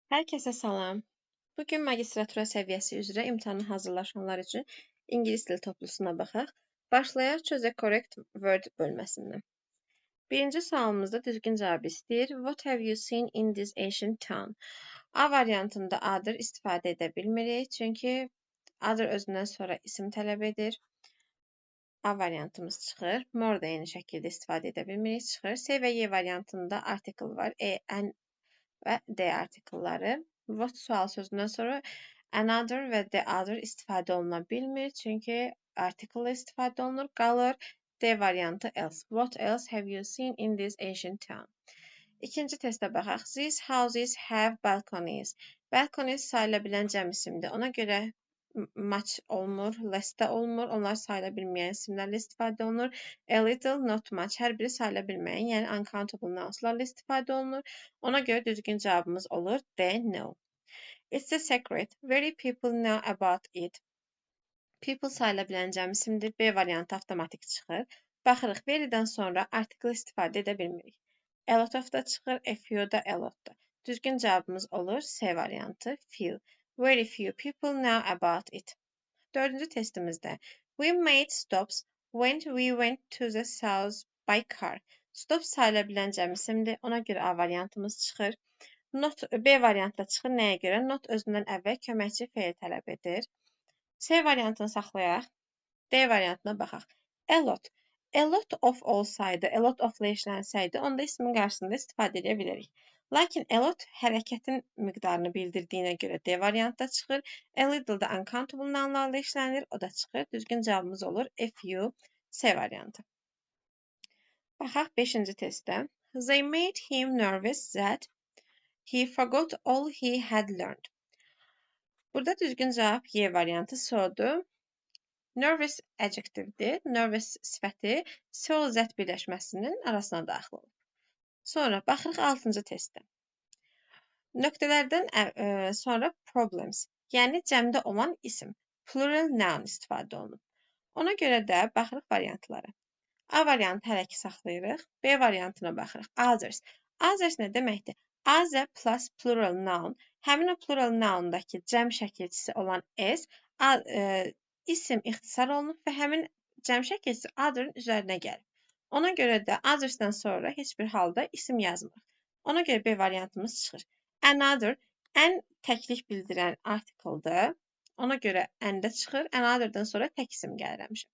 Herkese salam. Bugün magistratura səviyyəsi üzrə imtahana hazırlaşanlar üçün ingilis dili toplusuna baxaq. Başlayaq choose a correct word bölməsindən. Birinci sualımızda düzgün cavab istəyir. What have you seen in this ancient town? A variantında other istifadə edə bilmirik. Çünki other özündən sonra isim tələb edir. A variantımız çıxır. More da eyni şəkildə istifadə edə bilmirik. Çıxır. C və Y variantında article var. E, an və D artikelləri. What sual sözündən sonra another və the other istifadə oluna bilmir. Çünki article istifadə olunur. Qalır D variantı else. What else have you seen in this ancient town? İkinci testə baxaq. These houses have balconies. Balconies sayıla bilən cəm isimdir. Ona görə much olmur, less də olmur. Onlar sayıla bilməyən isimlərlə istifadə olunur. A little, not much. Hər biri sayıla bilməyən, yəni uncountable nounslarla istifadə olunur. Ona görə düzgün cavabımız olur D, no. It's a secret. Very people know about it. People sayıla bilən cəm isimdir. B variantı avtomatik çıxır. Baxırıq, verydən sonra article istifadə edə bilmirik. A lot of da çıxır, a few da, a lot da. Düzgün cavabımız olur C variantı, few. Very few people know about it. Dördüncü testimizdə. We made stops when we went to the south by car. Stop sayıla bilən cəm isimdir. Ona görə A variantımız çıxır. Not B variantda çıxır. Nəyə görə? Not özündən əvvəl köməkçi fe'l tələb edir. C variantını saxlayaq. D variantına baxaq. A lot. A lot of olsaydı, a lot of-la işlənsəydi, onda ismin qarşısında istifadə edə bilərik. Lakin a lot hərəkətin miqdarını bildirdiyinə görə D variantda çıxır. A little da uncountable nounlarla işlənir, o da çıxır. Düzgün cavabımız olur a few, C variantı. Baxaq 5-ci testdə. They made him nervous that he forgot all he had learned. Burada düzgün cavab Y variantı so'dur. Nervous adjectivedir. Nervous sifəti so zət birləşməsinin arasına daxil olur. Sonra baxırıq 6-cı testdə. Nöqtələrdən sonra problems, yəni cəmdə olan isim, plural noun istifadə olunub. Ona görə də baxırıq variantlara. A variantı hələ ki saxlayırıq. B variantına baxırıq. Others. Others nə deməkdir? Other plus plural noun. Həmin o plural noundakı cəm şəkilçisi olan s isim ixtisar olunub və həmin cəm şəkilçisi other'ın üzərinə gəlir. Ona görə də others'dan sonra heç bir halda isim yazmırıq. Ona görə B variantımız çıxır. Another, ən təklik bildirən artikeldir. Ona görə and-də çıxır. Another'dan sonra tək isim gəlir həmişə.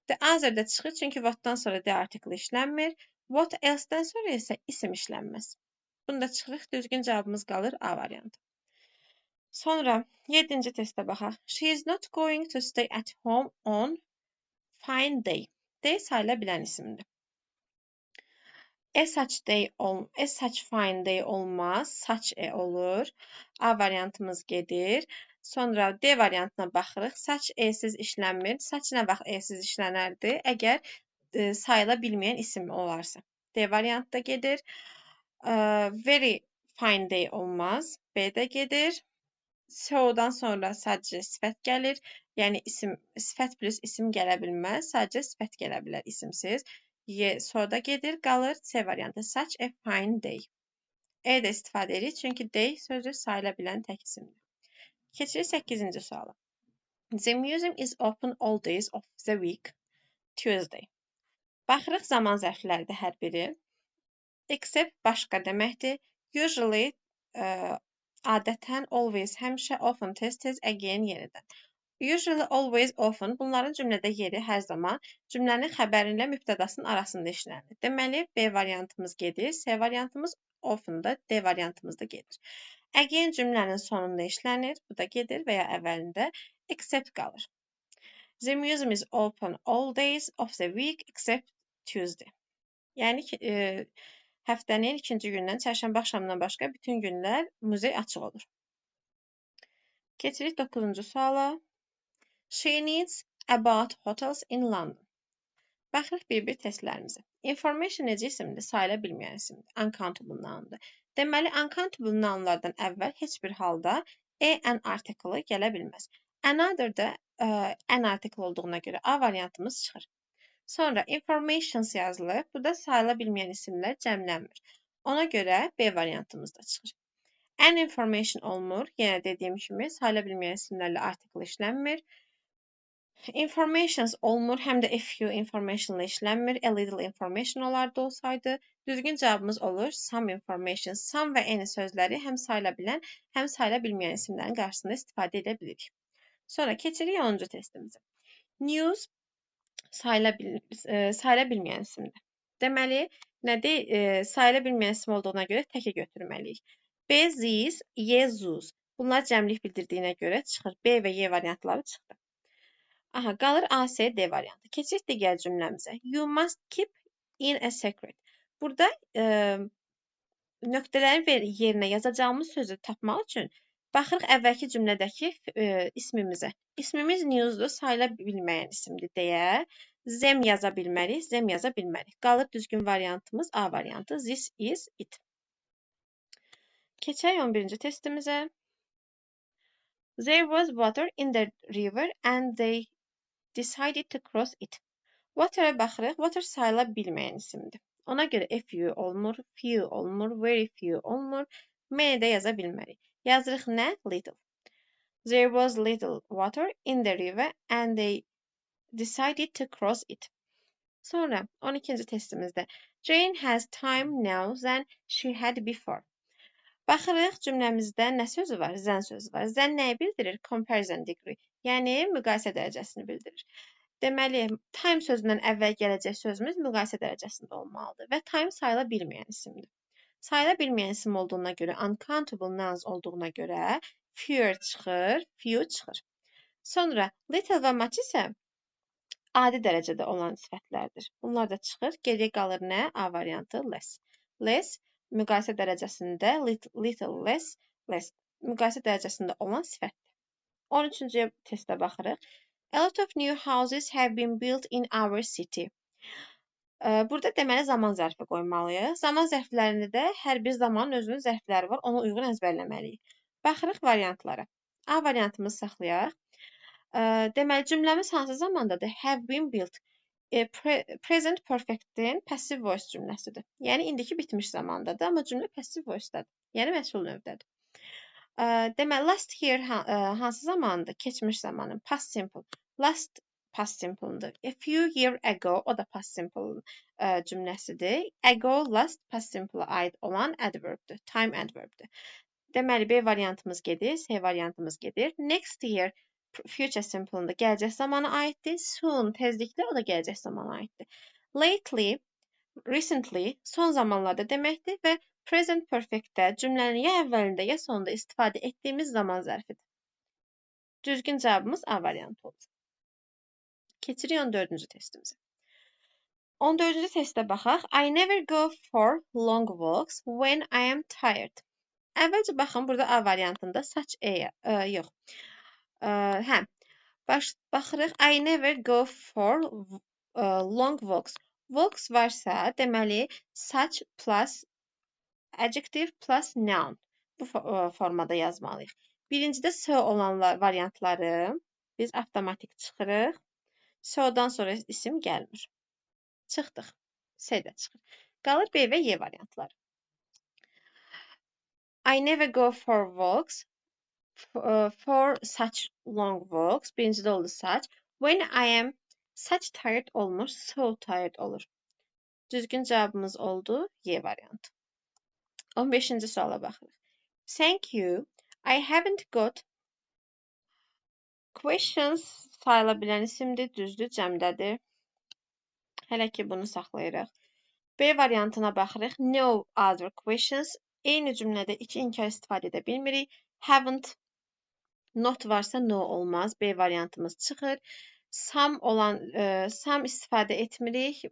The other-da çıxır, çünki what-dan sonra D artikli işlənmir. What else-dən sonra isə isim işlənməz. Bunda çıxırıq, düzgün cavabımız qalır A variantı. Sonra 7-ci testə baxaq. She is not going to stay at home on fine day. Day sayıla bilən isimdir. Such fine day olmaz. Such olur. A variantımız gedir. Sonra D variantına baxırıq. Such E-siz işlənmir. Such nə vaxt E-siz işlənərdi? Əgər sayıla bilməyən isim olarsa. D variantda gedir. Very fine day olmaz. B-də gedir. So-dan sonra sadəcə sifət gəlir. Yəni sifət plus isim gələ bilməz. Sadəcə sifət gələ bilər isimsiz. So-da gedir, qalır C variantı. Such a fine day. E-də istifadə edirik, çünki day sözü sayıla bilən tək isimdir. Keçirik 8-ci suala. The museum is open all days of the week, Tuesday. Baxırıq zaman zərflərdə hər biri. Except başqa deməkdir. Usually adətən, always, həmişə, often, tez-tez, again, yenidən. Usually, always, often bunların cümlədə yeri hər zaman cümlənin xəbəri ilə mübtədasının arasında işlənir. Deməli, B variantımız gedir, C variantımız often-da, D variantımız da gedir. Again cümlənin sonunda işlənir, bu da gedir və ya əvvəlində, except qalır. The museum is open all days of the week except Tuesday. Yəni həftənin ikinci gündən, çərşənbə axşamından başqa bütün günlər muzey açıq olur. Keçirik 9-cu suala. She needs about hotels in London. Baxırıq bir-bir testlərimizə. Information necə isimdir? Sayıla bilməyən isimdir. Uncountable noundur. Deməli, uncountable nounlardan əvvəl heç bir halda an article gələ bilməz. Another-da an article olduğuna görə A variantımız çıxır. Sonra informations yazılır. Burada sayıla bilməyən isimlər cəmlənmir. Ona görə B variantımız da çıxır. An information olmur. Yenə dediyim kimi sayıla bilməyən isimlərlə article işlənmir. Informations olmur, həm də a few informationla işlənmir. A little information olardı olsaydı. Düzgün cavabımız olur some information. Some və any sözləri həm sayıla bilən, həm sayıla bilməyən isimlərin qarşısında istifadə edə bilirik. Sonra keçirik 10-cu testimizə. News sayıla bilməyən isimdir. Deməli, nədir? Sayıla bilməyən isim olduğuna görə təkə götürməliyik. Bezis, Yezus. Bunlar cəmlik bildirdiyinə görə çıxır. B və Y variantları çıxdı. Aha, qalır A, S, D variantı. Keçirik digər cümləmizə. You must keep in a secret. Burada nöqtələrin yerinə yazacağımız sözü tapmaq üçün baxırıq əvvəlki cümlədəki ismimizə. İsmimiz newsdur, sayıla bilməyən isimdir deyə them yaza bilmərik, them yaza bilmərik. Qalır düzgün variantımız A variantı. This is it. Keçək 11-ci testimizə. There was water in the river and they decided to cross it. Water'a baxırıq. Water sayıla bilməyən isimdir. Ona görə a few olmur, few olmur, very few olmur. Many də yaza bilmərik. Yazırıq nə? Little. There was little water in the river and they decided to cross it. Sonra 12-ci testimizdə Jane has time now than she had before. Baxırıq cümləmizdə nə sözü var? Than sözü var. Than nəyi bildirir? Comparison degree. Yəni müqayisə dərəcəsini bildirir. Deməli, time sözündən əvvəl gələcək sözümüz müqayisə dərəcəsində olmalıdır və time sayıla bilməyən isimdir. Sayıla bilməyən isim olduğuna görə, uncountable nouns olduğuna görə fewer çıxır, few çıxır. Sonra little və much isə adi dərəcədə olan sifətlərdir. Bunlar da çıxır. Geriyə qalır nə? A variantı less. Less müqayisə dərəcəsində little less, less müqayisə dərəcəsində olan sifətdir. 13-cü testə baxırıq. A lot of new houses have been built in our city. Burada deməli zaman zərfi qoymalıyıq. Zaman zərflərində də hər bir zamanın özünün zərfləri var. Ona uyğun əzbərləməliyik. Baxırıq variantlara. A variantımızı saxlayaq. Deməli cümləmiz hansı zamandadır? Have been built. Present perfect-in passive voice cümləsidir. Yəni indiki bitmiş zamandadır, amma cümlə passive voice-dadır. Yəni məsul növdədir. Deməli last year hansı zamandır? Keçmiş zamanın past simple. Last past simple-dır. A few years ago o da past simple cümləsidir. Ago last past simple-a aid olan adverb-dür. Time adverb-dür. Deməli B variantımız gedir, C variantımız gedir. Next year future simple-ında gələcək zamana aiddir. Soon tezliklə o da gələcək zamana aiddir. Lately, recently son zamanlarda deməkdir və present perfect-də cümlənin ya əvvəlində ya sonunda istifadə etdiyimiz zaman zərfidir. Düzgün cavabımız A variantı olur. Keçirik 14-cü testimizə. 14-cü testə baxaq. I never go for long walks when I am tired. Əvvəlcə baxın, burada A variantında such a yox. Baxırıq. I never go for long walks. Walks varsa, deməli, such plus adjective plus noun. Bu formada yazmalıyıq. Birincidə S olan variantları biz avtomatik çıxırıq. S-dan sonra isim gəlmir. Çıxdıq. S də çıxır. Qalır B və Y variantları. I never go for walks. For such long walks. Birincidə oldu such. When I am such tired olmur, so tired olur. Düzgün cavabımız oldu Y variantı. 15-ci suala baxırıq. Thank you. I haven't got questions sayıla bilən isimdir, düzdür, cəmdədir. Hələ ki bunu saxlayırıq. B variantına baxırıq. No other questions. Eyni cümlədə iki inkar istifadə edə bilmirik. Haven't not varsa no olmaz. B variantımız çıxır. Some istifadə etmirik.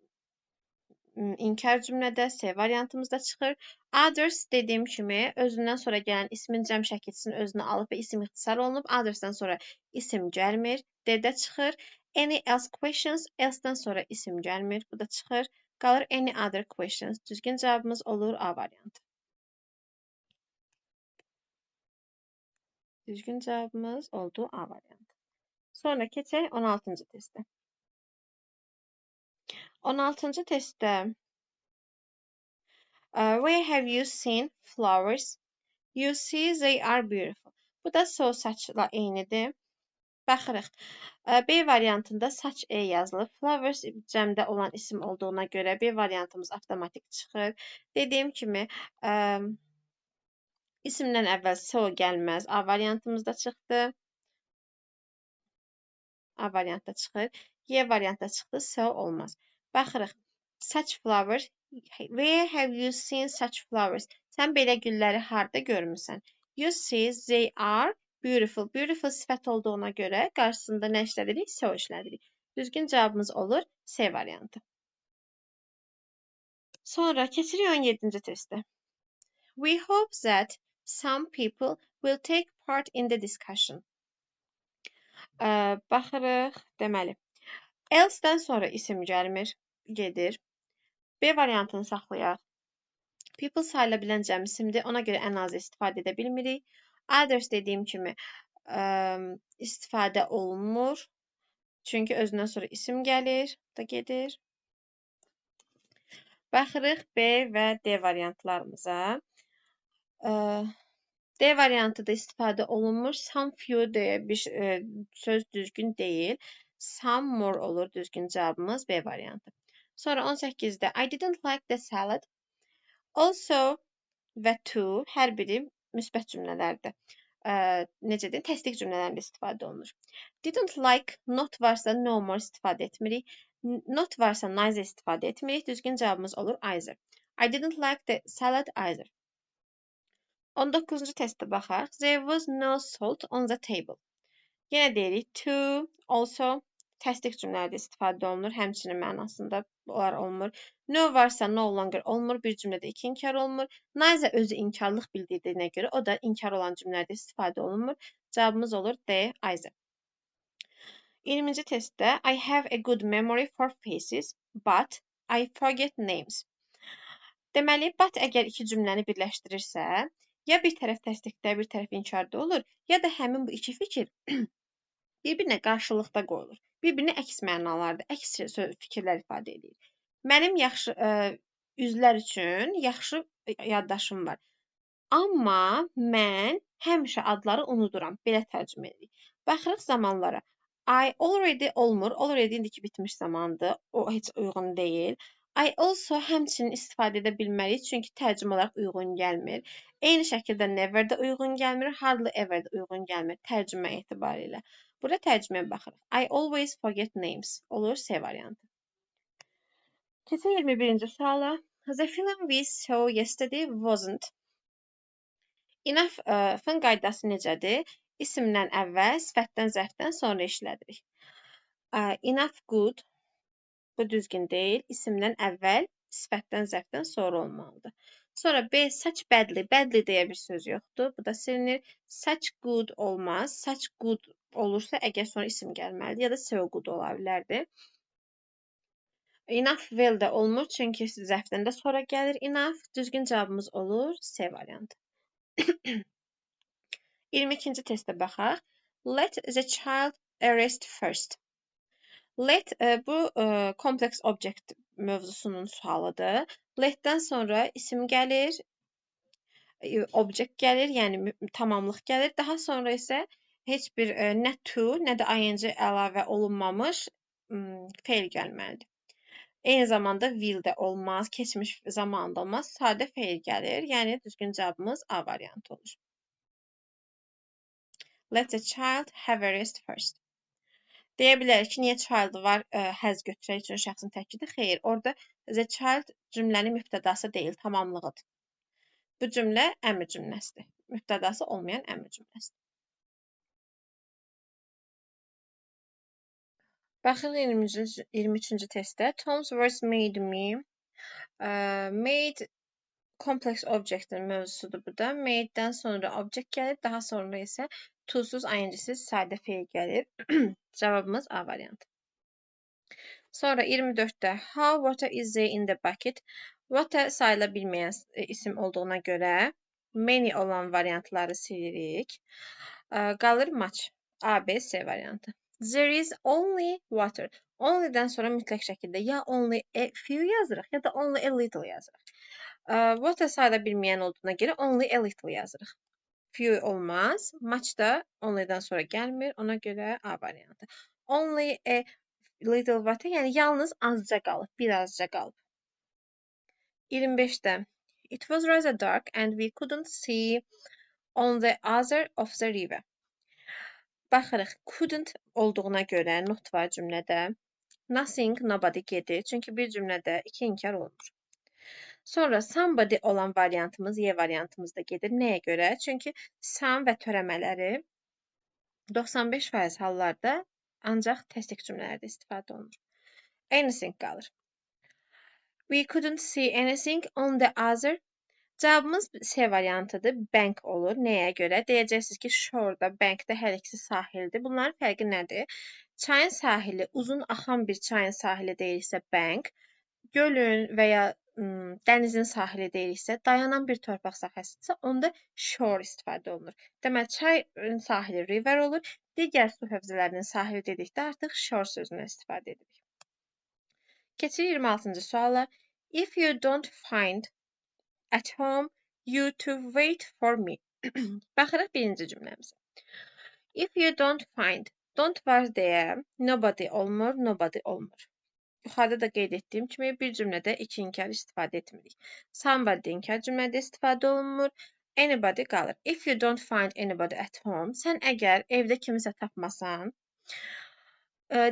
İnkar cümlədə C variantımızda çıxır. Others dediyim kimi özündən sonra gələn ismin cəm şəkilçisini özünə alıb və isim ixtisar olunub. Others'dan sonra isim gəlmir. D-də çıxır. Any else questions? Else-dan sonra isim gəlmir. Bu da çıxır. Qalır any other questions. Düzgün cavabımız olur A variantı. Düzgün cavabımız oldu A variantı. Sonra keçək 16-cı testə. 16-cı testdə Where have you seen flowers? You see they are beautiful. Bu da so saçla eynidir. Baxırıq. B variantında saç E yazılıb. Flowers cəmdə olan isim olduğuna görə B variantımız avtomatik çıxır. Dediyim kimi, isimdən əvvəl so gəlməz. A variantımızda çıxdı. A variantda çıxır. Y variantda çıxdı. So olmaz. Baxırıq. Such flowers. Where have you seen such flowers? Sən belə gülləri harda görmüsən? You see they are beautiful. Beautiful sifət olduğuna görə qarşısında nə işlədirik? So işlədirik. Düzgün cavabımız olur C variantı. Sonra keçirik 17-ci testə. We hope that some people will take part in the discussion. Baxırıq, deməli. Else-dən sonra isim gəlmir, gedir. B variantını saxlayaq. People sayıla bilən cəm isimdir. Ona görə ən azı istifadə edə bilmirik. Others dediyim kimi istifadə olunmur. Çünki özündən sonra isim gəlir, da gedir. Baxırıq B və D variantlarımıza. D variantı da istifadə olunmur. Some few deyə bir söz düzgün deyil. Some more olur düzgün cavabımız B variantı. Sonra 18-də I didn't like the salad. Also və to hər biri müsbət cümlələrdir. Necə deyim? Təsdiq cümlələrində istifadə olunur. Didn't like, not varsa no more istifadə etmirik. Not varsa neither istifadə etmirik. Düzgün cavabımız olur either. I didn't like the salad either. 19-cu testə baxaq. There was no salt on the table. Yenə deyirik to, also təsdiq cümlələrdə istifadə olunur. Həmçinin mənasında onlar olmur. No varsa no longer olmur. Bir cümlədə iki inkar olunmur. Neither özü inkarlıq bildirdiyinə görə o da inkar olan cümlələrdə istifadə olunmur. Cavabımız olur D, either. 20-ci testdə I have a good memory for faces, but I forget names. Deməli, but əgər iki cümləni birləşdirirsə, ya bir tərəf təsdiqdə, bir tərəf inkarda olur, ya da həmin bu iki fikir bir-birinə qarşılıqda qoyulur. Bir-birinə əks mənalarda, əks fikirlər ifadə edir. Mənim yaxşı üzlər üçün yaxşı yaddaşım var. Amma mən həmişə adları unuduram. Belə tərcümə edirik. Baxırıq zamanlara. I already olmur. Already indiki bitmiş zamandır. O heç uyğun deyil. I also həmçinin istifadə edə bilməliyik, çünki tərcümə olaraq uyğun gəlmir. Eyni şəkildə never də uyğun gəlmir, hardly ever də uyğun gəlmir tərcümə etibarilə. Burada tərcüməyə baxırıq. I always forget names olur C variantı. Keçək 21-ci suala. The film we saw yesterday wasn't. Enough-ın qaydası necədir? İsimdən əvvəl, sifətdən, zərfdən sonra işlədirik. Enough good. Bu düzgün deyil. İsimdən əvvəl, sifətdən, zərfdən sonra olmalıdır. Sonra B, such badly. Badly deyə bir söz yoxdur. Bu da silinir. Such good olmaz. Such good olursa əgər sonra isim gəlməlidir. Ya da so good ola bilərdi. Enough well də olmur. Çünki zərfdən də sonra gəlir enough. Düzgün cavabımız olur C variantı. 22-ci testə baxaq. Let the child rest first. Let bu complex object mövzusunun sualıdır. Let'dən sonra isim gəlir, object gəlir, yəni tamamlıq gəlir. Daha sonra isə heç bir nə to, nə də ing əlavə olunmamış feil gəlməlidir. Eyni zamanda will də olmaz, keçmiş zamanında olmaz, sadə feil gəlir. Yəni düzgün cavabımız A variantı olur. Let the child have a rest first. Deyə bilərik ki, niyə child var həzz götürək üçün şəxsin təkidi? Xeyr, orada the child cümlənin mübtədası deyil, tamamlığıdır. Bu cümlə əmr cümləsidir. Mübtədası olmayan əmr cümləsidir. Baxırıq 23-cü testdə. Tom's words made me. Made complex object'in mövzusudur bu da. Made-dən sonra object gəlir, daha sonra isə to-suz, ing-siz sadə feil gəlir. Cavabımız A variantı. Sonra 24-də how water is there in the bucket? Water sayıla bilməyən isim olduğuna görə many olan variantları silirik. Qalır much. A, B, C variantı. There is only water. Only-dən sonra mütləq şəkildə ya only a few yazırıq, ya da only a little yazırıq. Water sayıla bilməyən olduğuna görə only a little yazırıq. Few olmaz. Much da only'dan sonra gəlmir. Ona görə A variantı. Only a little water, yəni yalnız azca qalıb, birazca qalıb. 25-də It was rather dark and we couldn't see on the other of the river. Baxırıq, couldn't olduğuna görə not var cümlədə. Nothing, nobody gedir. Çünki bir cümlədə iki inkar olmur. Sonra somebody olan variantımız, Y variantımız da gedir. Nəyə görə? Çünki some və törəmələri 95% hallarda ancaq təsdiq cümlələrdə istifadə olunur. Anything qalır. We couldn't see anything on the other. Cavabımız C variantıdır. Bank olur. Nəyə görə? Deyəcəksiniz ki, shore'da, bankdə hər ikisi sahildir. Bunların fərqi nədir? Çayın sahili, uzun axan bir çayın sahili deyilsə bank, gölün və ya dənizin sahili deyilsə, dayanan bir torpaq sahəsidirsə, onda shore istifadə olunur. Deməli, çayın sahili river olur. Digər su hövzələrinin sahili dedikdə artıq shore sözünü istifadə edirik. Keçirik 26-cı suala. If you don't find at home, you to wait for me. Baxırıq birinci cümləmizə. If you don't find, don't var deyə nobody olmur, nobody olmur. Yuxarıda da qeyd etdiyim kimi bir cümlədə iki inkar istifadə etmirik. Somebody inkar cümlədə istifadə olunmur. Anybody qalır. If you don't find anybody at home, sən əgər evdə kimisə tapmasan,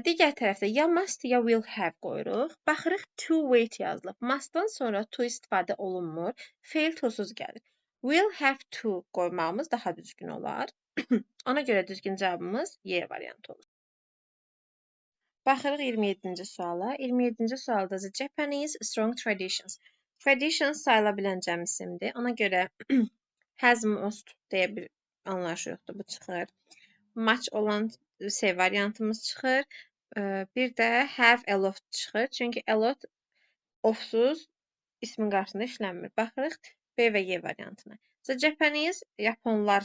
digər tərəfdə ya must ya will have qoyuruq. Baxırıq to wait yazılıb. Must'dan sonra to istifadə olunmur. Feil to-suz gəlir. Will have to qoymağımız daha düzgün olar. Ona görə düzgün cavabımız Y variantı olur. Baxırıq 27-ci suala. 27-ci sualda the Japanese strong traditions. Traditions sayıla bilən cəm isimdir. Ona görə has most deyə bir anlayış yoxdur. Bu çıxır. Much olan C variantımız çıxır. Bir də have a lot çıxır. Çünki a lot ofsuz ismin qarşısında işlənmir. Baxırıq B və Y variantına. The Japanese, Yaponlar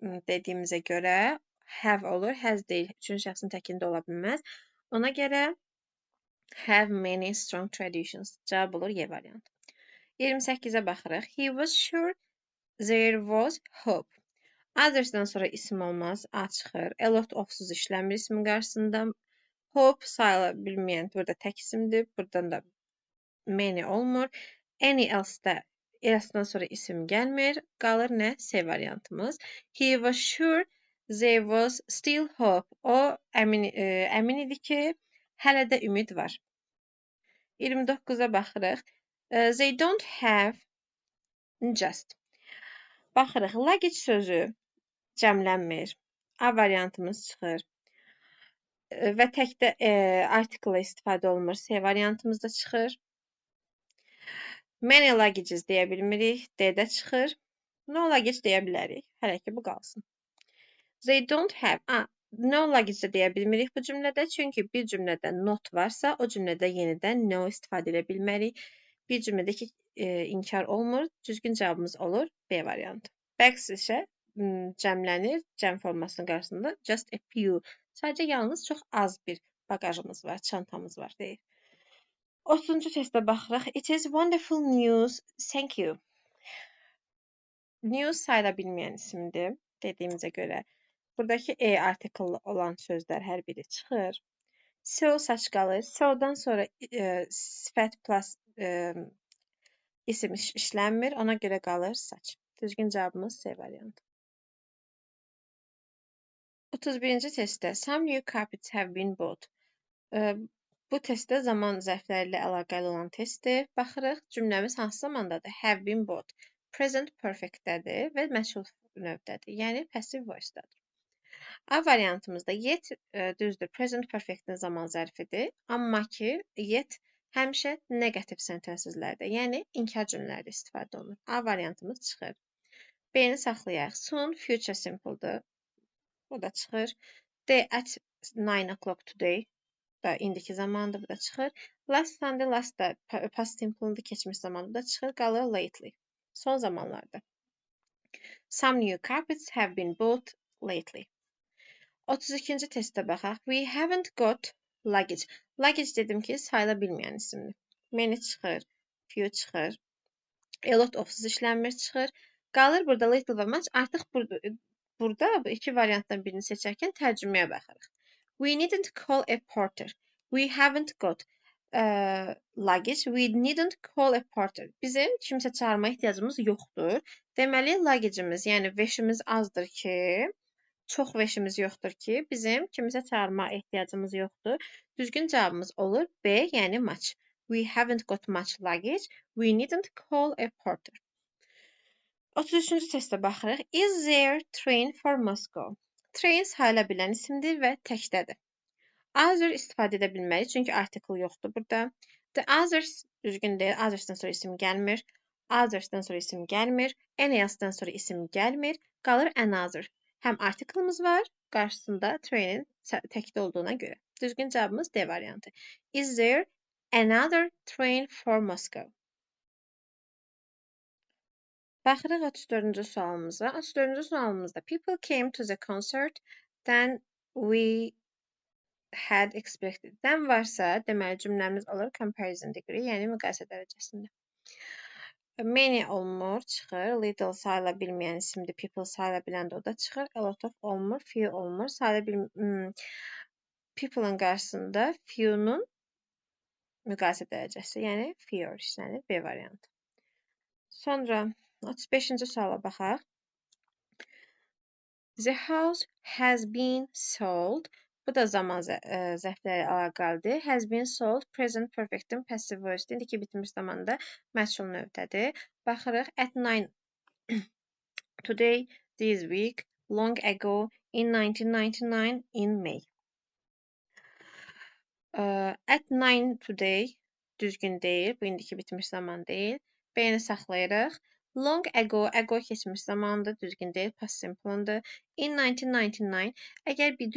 dediyimizə görə have olur. Has deyil. Üçüncü şəxsin təkində ola bilməz. Ona görə have many strong traditions. Cavab olur Y variantı. 28-ə baxırıq. He was sure there was hope. Others'dan sonra isim olmaz. A çıxır. A lot ofsuz işləmir ismin qarşısında. Hope sayıla bilməyən burada tək isimdir. Buradan da many olmur. Any else-da else-dan sonra isim gəlmir. Qalır nə? C variantımız. He was sure there was still hope. O əmin idi ki, hələ də ümid var. 29-a baxırıq. They don't have just. Baxırıq. Luggage sözü cəmlənmir. A variantımız çıxır. Və təkdə article istifadə olunmur. C variantımız da çıxır. Many luggages deyə bilmirik. D-də çıxır. No luggage deyə bilərik. Hələ ki, bu qalsın. They don't have. No luggage deyə bilmirik bu cümlədə. Çünki bir cümlədə not varsa, o cümlədə yenidən no istifadə edə bilmərik. Bir cümlədəki inkar olmur. Düzgün cavabımız olur B variantı. Bags isə cəmlənir. Cəm formasının qarşısında just a few. Sadəcə yalnız çox az bir bagajımız var, çantamız var deyir. 30-cu testə baxırıq. It is wonderful news. Thank you. News sayıla bilməyən isimdir. Dediyimizə görə. Buradakı article olan sözlər hər biri çıxır. So saç qalır. So-dan sonra sifət plus isim işlənmir. Ona görə qalır saç. Düzgün cavabımız C variantı. 31-ci testdə some new carpets have been bought. Bu testdə zaman zərfləri ilə əlaqəli olan testdir. Baxırıq, cümləmiz hansı zamandadır? Have been bought. Present perfect-dədir və məşğul növdədir. Yəni, passive voice-dadır. A variantımızda yet düzdür. Present perfect-in zaman zərfidir. Amma ki, yet həmişə negativ sentensizlərdə, yəni inkar cümlələrdə istifadə olunur. A variantımız çıxır. B-ni saxlayaq. Soon, future simple-dır. O da çıxır. D, at 9 o'clock today. Da indiki zamandır, bu da çıxır. Last Sunday, last da past simple-dır, keçmiş zamandır, bu da çıxır. Qalır lately. Son zamanlarda. Some new carpets have been bought lately. 32-ci testə baxaq. We haven't got luggage. Luggage dedim ki, sayıla bilməyən isimdir. Many çıxır, few çıxır. A lot of-suz işlənmir çıxır. Qalır burada little və much. Artıq burada bu iki variantdan birini seçərkən tərcüməyə baxırıq. We needn't call a porter. We haven't got luggage. We needn't call a porter. Bizim kimsə çağırma ehtiyacımız yoxdur. Deməli, luggage'imiz, yəni veşimiz azdır ki, çox veşimiz yoxdur ki, bizim kimsə çağırma ehtiyacımız yoxdur. Düzgün cavabımız olur B, yəni much. We haven't got much luggage. We needn't call a porter. 33-cü testə baxırıq. Is there train for Moscow? Train sayıla bilən isimdir və təkdədir. Other istifadə edə bilmərik, çünki article yoxdur burada. The others düzgün deyil. Others'dan sonra isim gəlmir. Others'dan sonra isim gəlmir. Any else-dan sonra isim gəlmir. Qalır another. Həm article'ımız var, qarşısında train'in təkdə olduğuna görə. Düzgün cavabımız D variantı. Is there another train for Moscow? Baxırıq 34-cü sualımıza. 34-cü sualımızda people came to the concert than we had expected. Than varsa, deməli cümləmiz olur comparison degree, yəni müqayisə dərəcəsində. Many olmur, çıxır. Little sayıla bilməyən isimdir. People sayıla bilən də o da çıxır. A lot of olmur, few olmur. People'ın qarşısında few'nun müqayisə dərəcəsi, yəni fewer işlənir. B variantı. Sonra 35-ci suala baxaq. The house has been sold. Bu da zaman zərfləri əlaqəlidir. Has been sold, present perfect'in passive voice-dir. İndiki bitmiş zamanda məchul növdədir. Baxırıq. At 9 today, this week, long ago, in 1999, in May. At 9 today düzgün deyil. Bu indiki bitmiş zaman deyil. B-ni saxlayırıq. Long ago keçmiş zamandır, düzgün deyil, past simple-dır. In 1999, əgər bir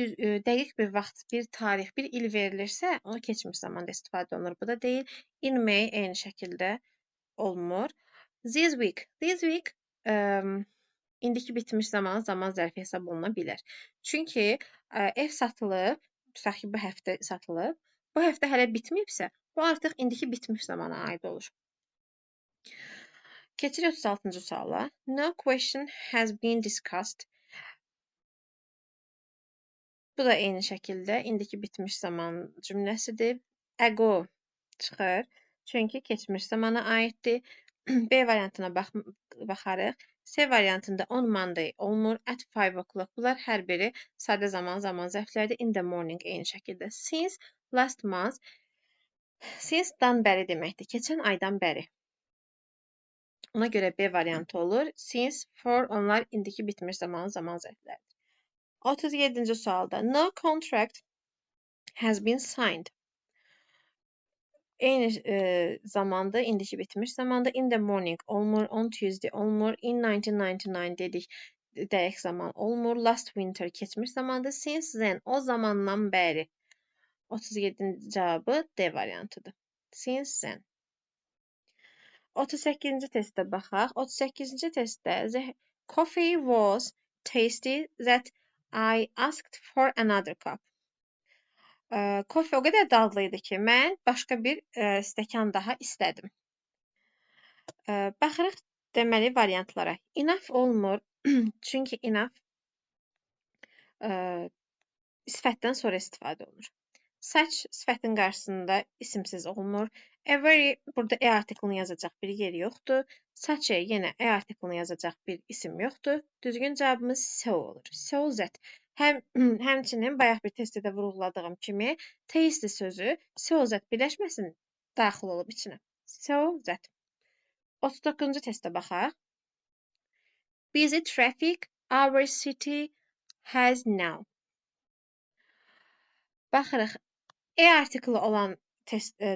dəqiq bir vaxt, bir tarix, bir il verilirsə, o keçmiş zamanda istifadə olunur. Bu da deyil. In May eyni şəkildə olmur. This week indiki bitmiş zaman zərfi hesab oluna bilər. Çünki ev satılıb, tutaq ki, bu həftə satılıb. Bu həftə hələ bitməyibsə, bu artıq indiki bitmiş zamana aid olur. Keçirik 36-cı suala. No question has been discussed. Bu da eyni şəkildə indiki bitmiş zaman cümləsidir. Ago çıxır. Çünki keçmiş zamana aiddir. B variantına baxarıq. C variantında on Monday olmur. At 5 o'clock. Bunlar hər biri sadə zaman zərfləridir. In the morning eyni şəkildə. Since last month. Since-dan bəri deməkdir. Keçən aydan bəri. Ona görə B variantı olur. Since, for onlar indiki bitmiş zaman zərfləridir. 37-ci sualda. No contract has been signed. Eyni zamanda, indiki bitmiş zamanda. In the morning olmur. On Tuesday olmur. In 1999 dedik. Dəqiq zaman olmur. Last winter keçmiş zamanda. Since then, o zamandan bəri. 37-ci cavabı D variantıdır. Since then. 38-ci testə baxaq. 38-ci testdə the coffee was tasty that I asked for another cup. Kofe o qədər dadlı idi ki, mən başqa bir stəkan daha istədim. Baxırıq deməli variantlara. Enough olmur. Çünki enough sifətdən sonra istifadə olunur. Such sifətin qarşısında isimsiz olmur. A very burada e artiklını yazacaq bir yer yoxdur. Such a yenə e artiklını yazacaq bir isim yoxdur. Düzgün cavabımız so olur. So that. Həmçinin bayaq bir testdə vurğuladığım kimi tasty sözü so that birləşməsin daxil olub içinə. So that. 39-cu testə baxaq. Busy traffic our city has now. Baxırıq. E artiklı olan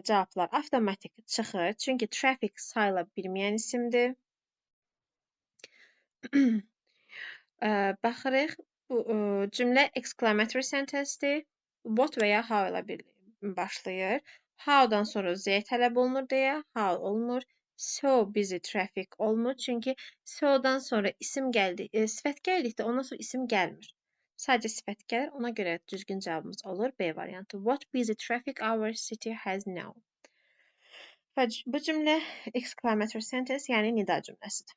cavablar avtomatik çıxır. Çünki traffic sayıla bilməyən isimdir. Baxırıq. Bu cümlə exclamatory sentence-dir. What və ya how ilə başlayır. How-dan sonra Z tələb olunur deyə how olmur. So busy traffic olmur. Çünki so-dan sonra isim gəldi, sifət gəldikdə ondan sonra isim gəlmir. Sadəcə sifət gəlir. Ona görə düzgün cavabımız olur B variantı. What busy traffic our city has now. Bu cümlə exclamatory sentence, yəni nida cümləsidir.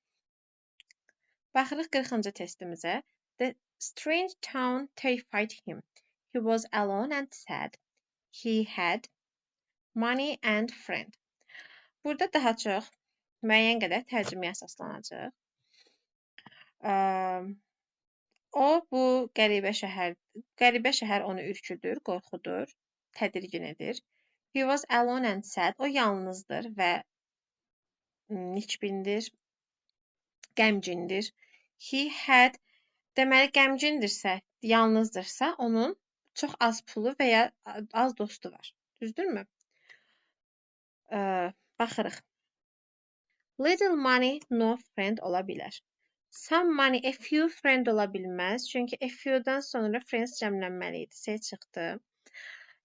Baxırıq 40-cı testimizə. The strange town terrified him. He was alone and sad. He had money and friend. Burada daha çox müəyyən qədər tərcüməyə əsaslanacaq. O, bu qəribə şəhər onu ürküdür, qorxudur, tədirgin edir. He was alone and sad. O yalnızdır və nikbindir, qəmgindir. He had, deməli qəmgindirsə, yalnızdırsa, onun çox az pulu və ya az dostu var. Düzdürmü? Baxırıq. Little money, no friend ola bilər. Some money, a few friend ola bilməz. Çünki a few-dan sonra friends cəmlənməli idi. S çıxdı.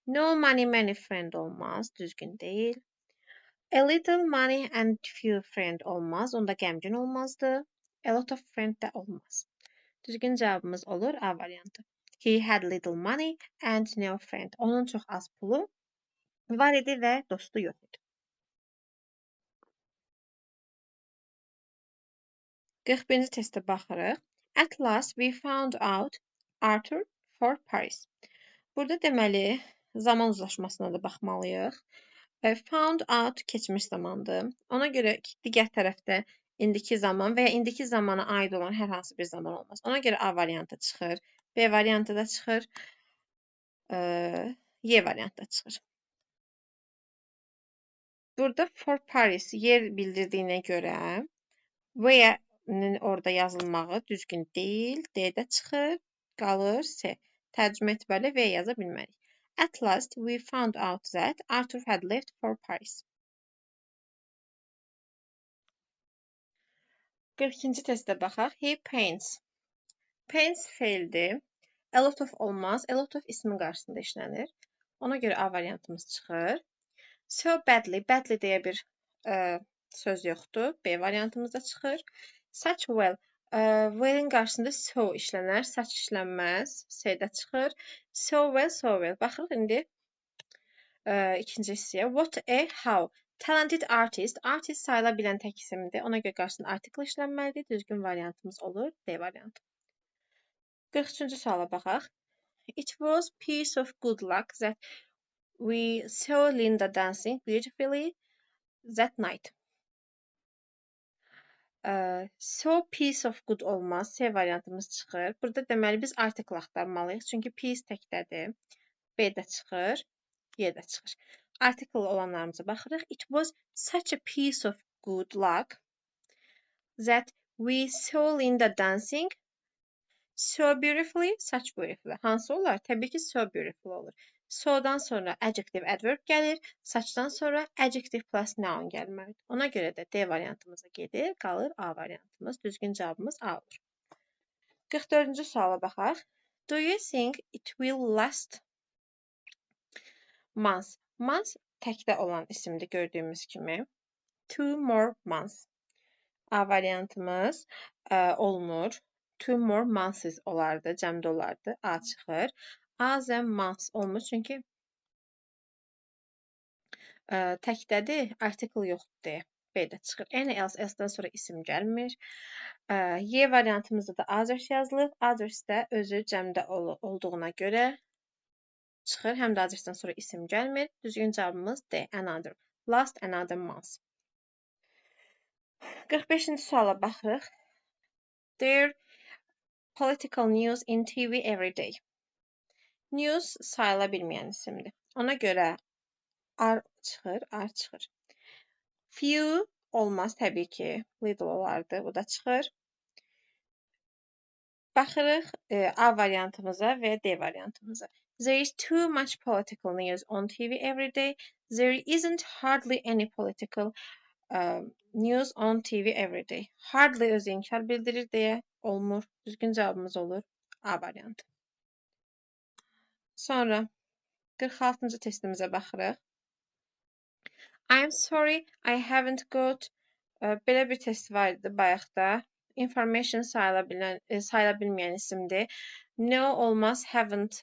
No money, many friend olmaz. Düzgün deyil. A little money and few friend olmaz. Onda qəmgin olmazdı. A lot of friend də olmaz. Düzgün cavabımız olur A variantı. He had little money and no friend. Onun çox az pulu var idi və dostu yox idi. 41-ci testə baxırıq. At last we found out Arthur for Paris. Burada deməli zaman uzlaşmasına da baxmalıyıq. Found out keçmiş zamandır. Ona görə digər tərəfdə indiki zaman və ya indiki zamana aid olan hər hansı bir zaman olmaz. Ona görə A variantı çıxır. B variantı da çıxır. Y variantı da çıxır. Burada for Paris yer bildirdiyinə görə və ya orada yazılmağı düzgün deyil. D-də çıxır, qalır C. Tərcümə etibarilə V yaza bilmərik. At last, we found out that Arthur had left for Paris. 42-ci testə baxaq. He paints. Paints feildir. A lot of olmaz. A lot of ismin qarşısında işlənir. Ona görə A variantımız çıxır. So badly. Badly deyə bir söz yoxdur. B variantımız da çıxır. Such well. Well'in qarşısında so işlənər, such işlənməz. C-də çıxır. So well, so well. Baxırıq indi ikinci hissəyə. What a how. Talented artist. Artist sayıla bilən tək isimdir. Ona görə qarşısında article işlənməlidir. Düzgün variantımız olur. D variantı. 43-cü suala baxaq. It was piece of good luck that we saw Linda dancing beautifully that night. So piece of good olmaz. C variantımız çıxır. Burada deməli biz article axtarmalıyıq. Çünki piece təkdədir. B-də çıxır. Y-də çıxır. Article olanlarımıza baxırıq. It was such a piece of good luck that we saw Linda dancing so beautifully, such beautifully. Hansı olar? Təbii ki, so beautiful olur. So-dan sonra adjective adverb gəlir. Such-dan sonra adjective plus noun gəlməlidir. Ona görə də D variantımıza gedir. Qalır A variantımız. Düzgün cavabımız A olur. 44-cü suala baxaq. Do you think it will last months? Months təkdə olan isimdir gördüyümüz kimi. 2 more months. A variantımız olmur. 2 more months olardı, cəmdə olardı. A çıxır. As and months olmur çünki təkdədir, article yoxdur deyə. B-də çıxır. Any else, else-dan sonra isim gəlmir. Y variantımızda da others yazılıb. Others də özü cəmdə olduğuna görə çıxır. Həm də others-dan sonra isim gəlmir. Düzgün cavabımız D, another. Last another month. 45-ci suala baxırıq. There political news in TV every day. News sayıla bilməyən isimdir. Ona görə R çıxır, R çıxır. Few olmaz təbii ki. Little olardı, bu da çıxır. Baxırıq A variantımıza və D variantımıza. There is too much political news on TV every day. There isn't hardly any political news on TV every day. Hardly özü inkar bildirir deyə olmur. Düzgün cavabımız olur A variantı. Sonra 46-cı testimizə baxırıq. I'm sorry, I haven't got belə bir test var idi bayaqda. Information sayıla bilməyən isimdir. No olmaz, haven't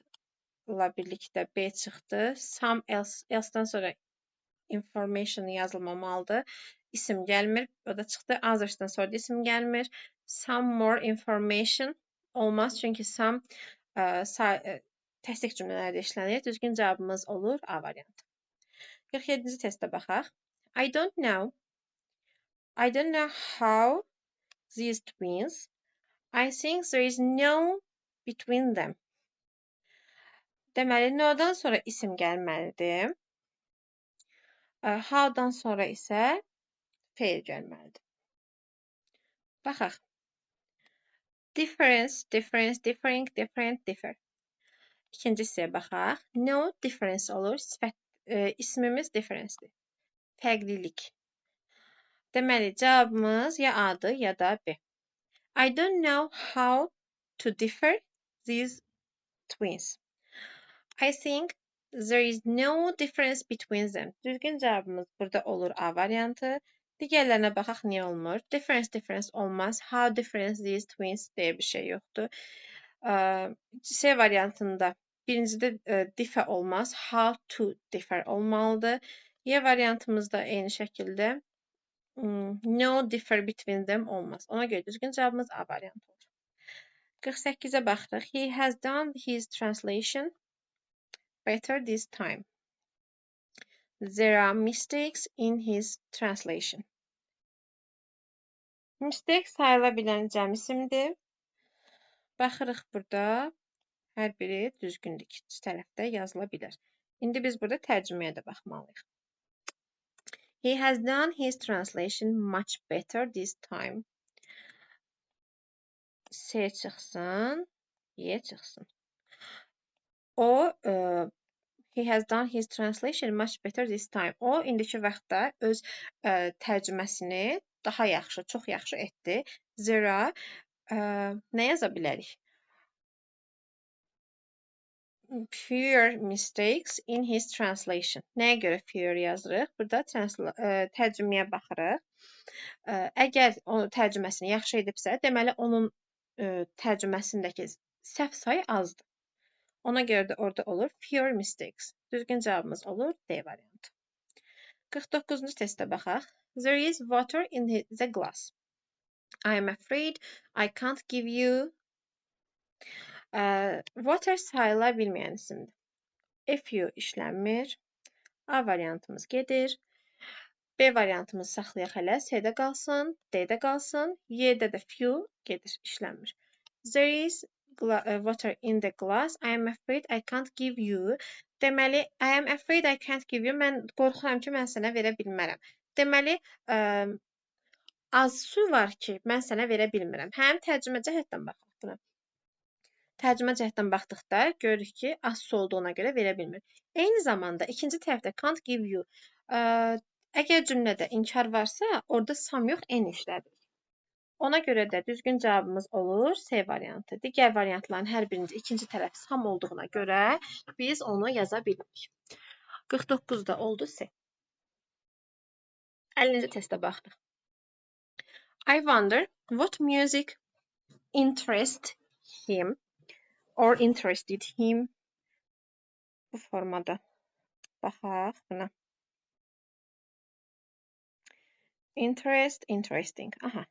ilə birlikdə B çıxdı. Some else, else-dan sonra information yazılmamalıdır. İsim gəlmir. O da çıxdı. Others'dan sonra da isim gəlmir. Some more information olmaz. Çünki some təsdiq cümlələrdə işlənir. Düzgün cavabımız olur A variantı. 47-ci testə baxaq. I don't know how these twins. I think there is no between them. Deməli, no'dan sonra isim gəlməlidir. How'dan sonra isə fe'l gəlməlidir. Baxaq. Difference, differing, different, differ. İkinci hissəyə baxaq. No difference olur. İsmimiz difference'dir. Fərqlilik. Deməli, cavabımız ya A'dır ya da B. I don't know how to differ these twins. I think there is no difference between them. Düzgün cavabımız burada olur A variantı. Digərlərinə baxaq niyə olmur? Difference olmaz. How difference these twins deyə bir şey yoxdur. C variantında birincidə differ olmaz. How to differ olmalıdır. Y variantımızda eyni şəkildə no differ between them olmaz. Ona görə düzgün cavabımız A variantı olur. 48'e baxdıq. He has done his translation better this time. There are mistakes in his translation. Mistake sayıla bilən cəm isimdir. Baxırıq burada. Hər biri düzgündür. İkinci tərəfdə yazıla bilər. İndi biz burada tərcüməyə də baxmalıyıq. He has done his translation much better this time. S çıxsın, Y çıxsın. O, he has done his translation much better this time. O, indiki vaxtda öz tərcüməsini daha yaxşı, çox yaxşı etdi. Zira, nə yaza bilərik? Fewer mistakes in his translation. Nəyə görə fewer yazırıq? Burada tərcüməyə baxırıq. Əgər o tərcüməsini yaxşı edibsə, deməli onun tərcüməsindəki səhv sayı azdır. Ona görə də orada olur fewer mistakes. Düzgün cavabımız olur D variantı. 49-cu testə baxaq. There is water in the glass. I am afraid I can't give you. Water sayıla bilməyən isimdir. Few işlənmir. A variantımız gedir. B variantımızı saxlayaq hələ. C-də qalsın, D-də qalsın. Y-də də few gedir, işlənmir. There is water in the glass. I am afraid I can't give you. Deməli, I am afraid I can't give you. Mən qorxuram ki, mən sənə verə bilmərəm. Deməli, az su var ki, mən sənə verə bilmirəm. Həm tərcümə cəhətdən baxaq buna. Tərcümə cəhətdən baxdıqda görürük ki, az su olduğuna görə verə bilmir. Eyni zamanda ikinci tərəfdə can't give you. Əgər cümlədə inkar varsa, orada some yox, n işlədir. Ona görə də düzgün cavabımız olur C variantı. Digər variantların hər birində ikinci tərəf some olduğuna görə biz onu yaza bilirik. 49-da oldu C. 50-ci testə baxdıq. I wonder what music interested him or interested him. Bu formada baxaq buna. Interesting. Aha.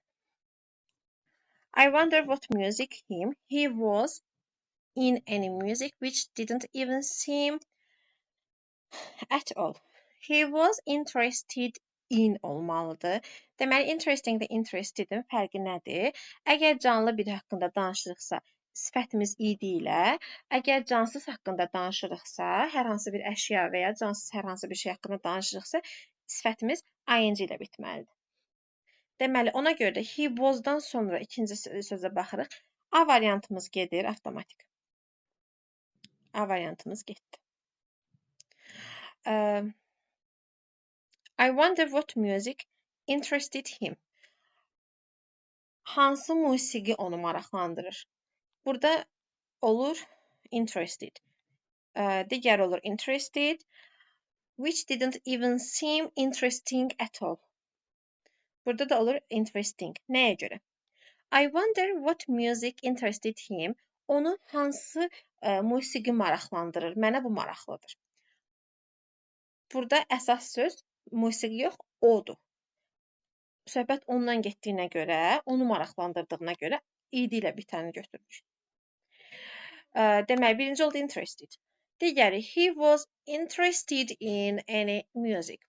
I wonder what music him. He was in any music which didn't even seem at all. He was interested in olmalıdır. Deməli, interesting və interestedin fərqi nədir? Əgər canlı biri haqqında danışırıqsa, sifətimiz id ilə, əgər cansız haqqında danışırıqsa, hər hansı bir əşya və ya cansız hər hansı bir şey haqqında danışırıqsa, sifətimiz ing ilə bitməlidir. Deməli, ona görə də he was-dan sonra ikinci sözə baxırıq. A variantımız gedir avtomatik. A variantımız getdi. I wonder what music interested him. Hansı musiqi onu maraqlandırır? Burada olur interested. Digər olur interested. Which didn't even seem interesting at all. Burada da olur interesting. Nəyə görə? I wonder what music interested him. Onu hansı musiqi maraqlandırır? Mənə bu maraqlıdır. Burada əsas söz musiqi yox, odur. Söhbət ondan getdiyinə görə, onu maraqlandırdığına görə id ilə bitəni götürmüş. Deməli, birinci oldu interested. Digəri, he was interested in any music.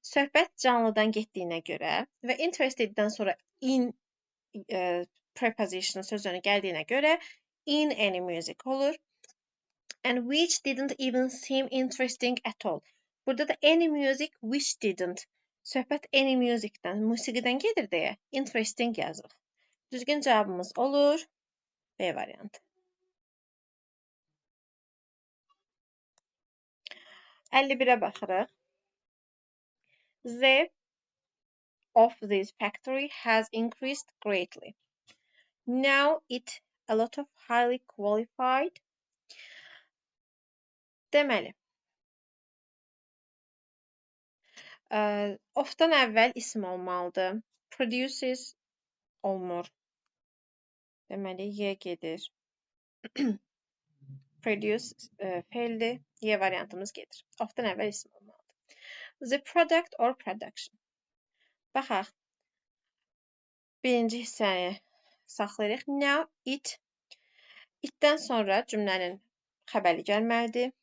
Söhbət canlıdan getdiyinə görə və interesteddən sonra in preposition sözünü gəldiyinə görə in any music olur. And which didn't even seem interesting at all. Burada da any music which didn't. Söhbət any musicdən, musiqidən gedir deyə interesting yazırıq. Düzgün cavabımız olur B variantı. 51-ə baxırıq. The of this factory has increased greatly. Now it a lot of highly qualified. Deməli, ofdan əvvəl isim olmalıdır. Produces olmur. Deməli, Y gedir. Produce feildir. Y variantımız gedir. Ofdan əvvəl isim olmalıdır. The product or production. Baxaq. Birinci hissəni saxlayırıq. Now it. Itdən sonra cümlənin xəbəri gəlməlidir.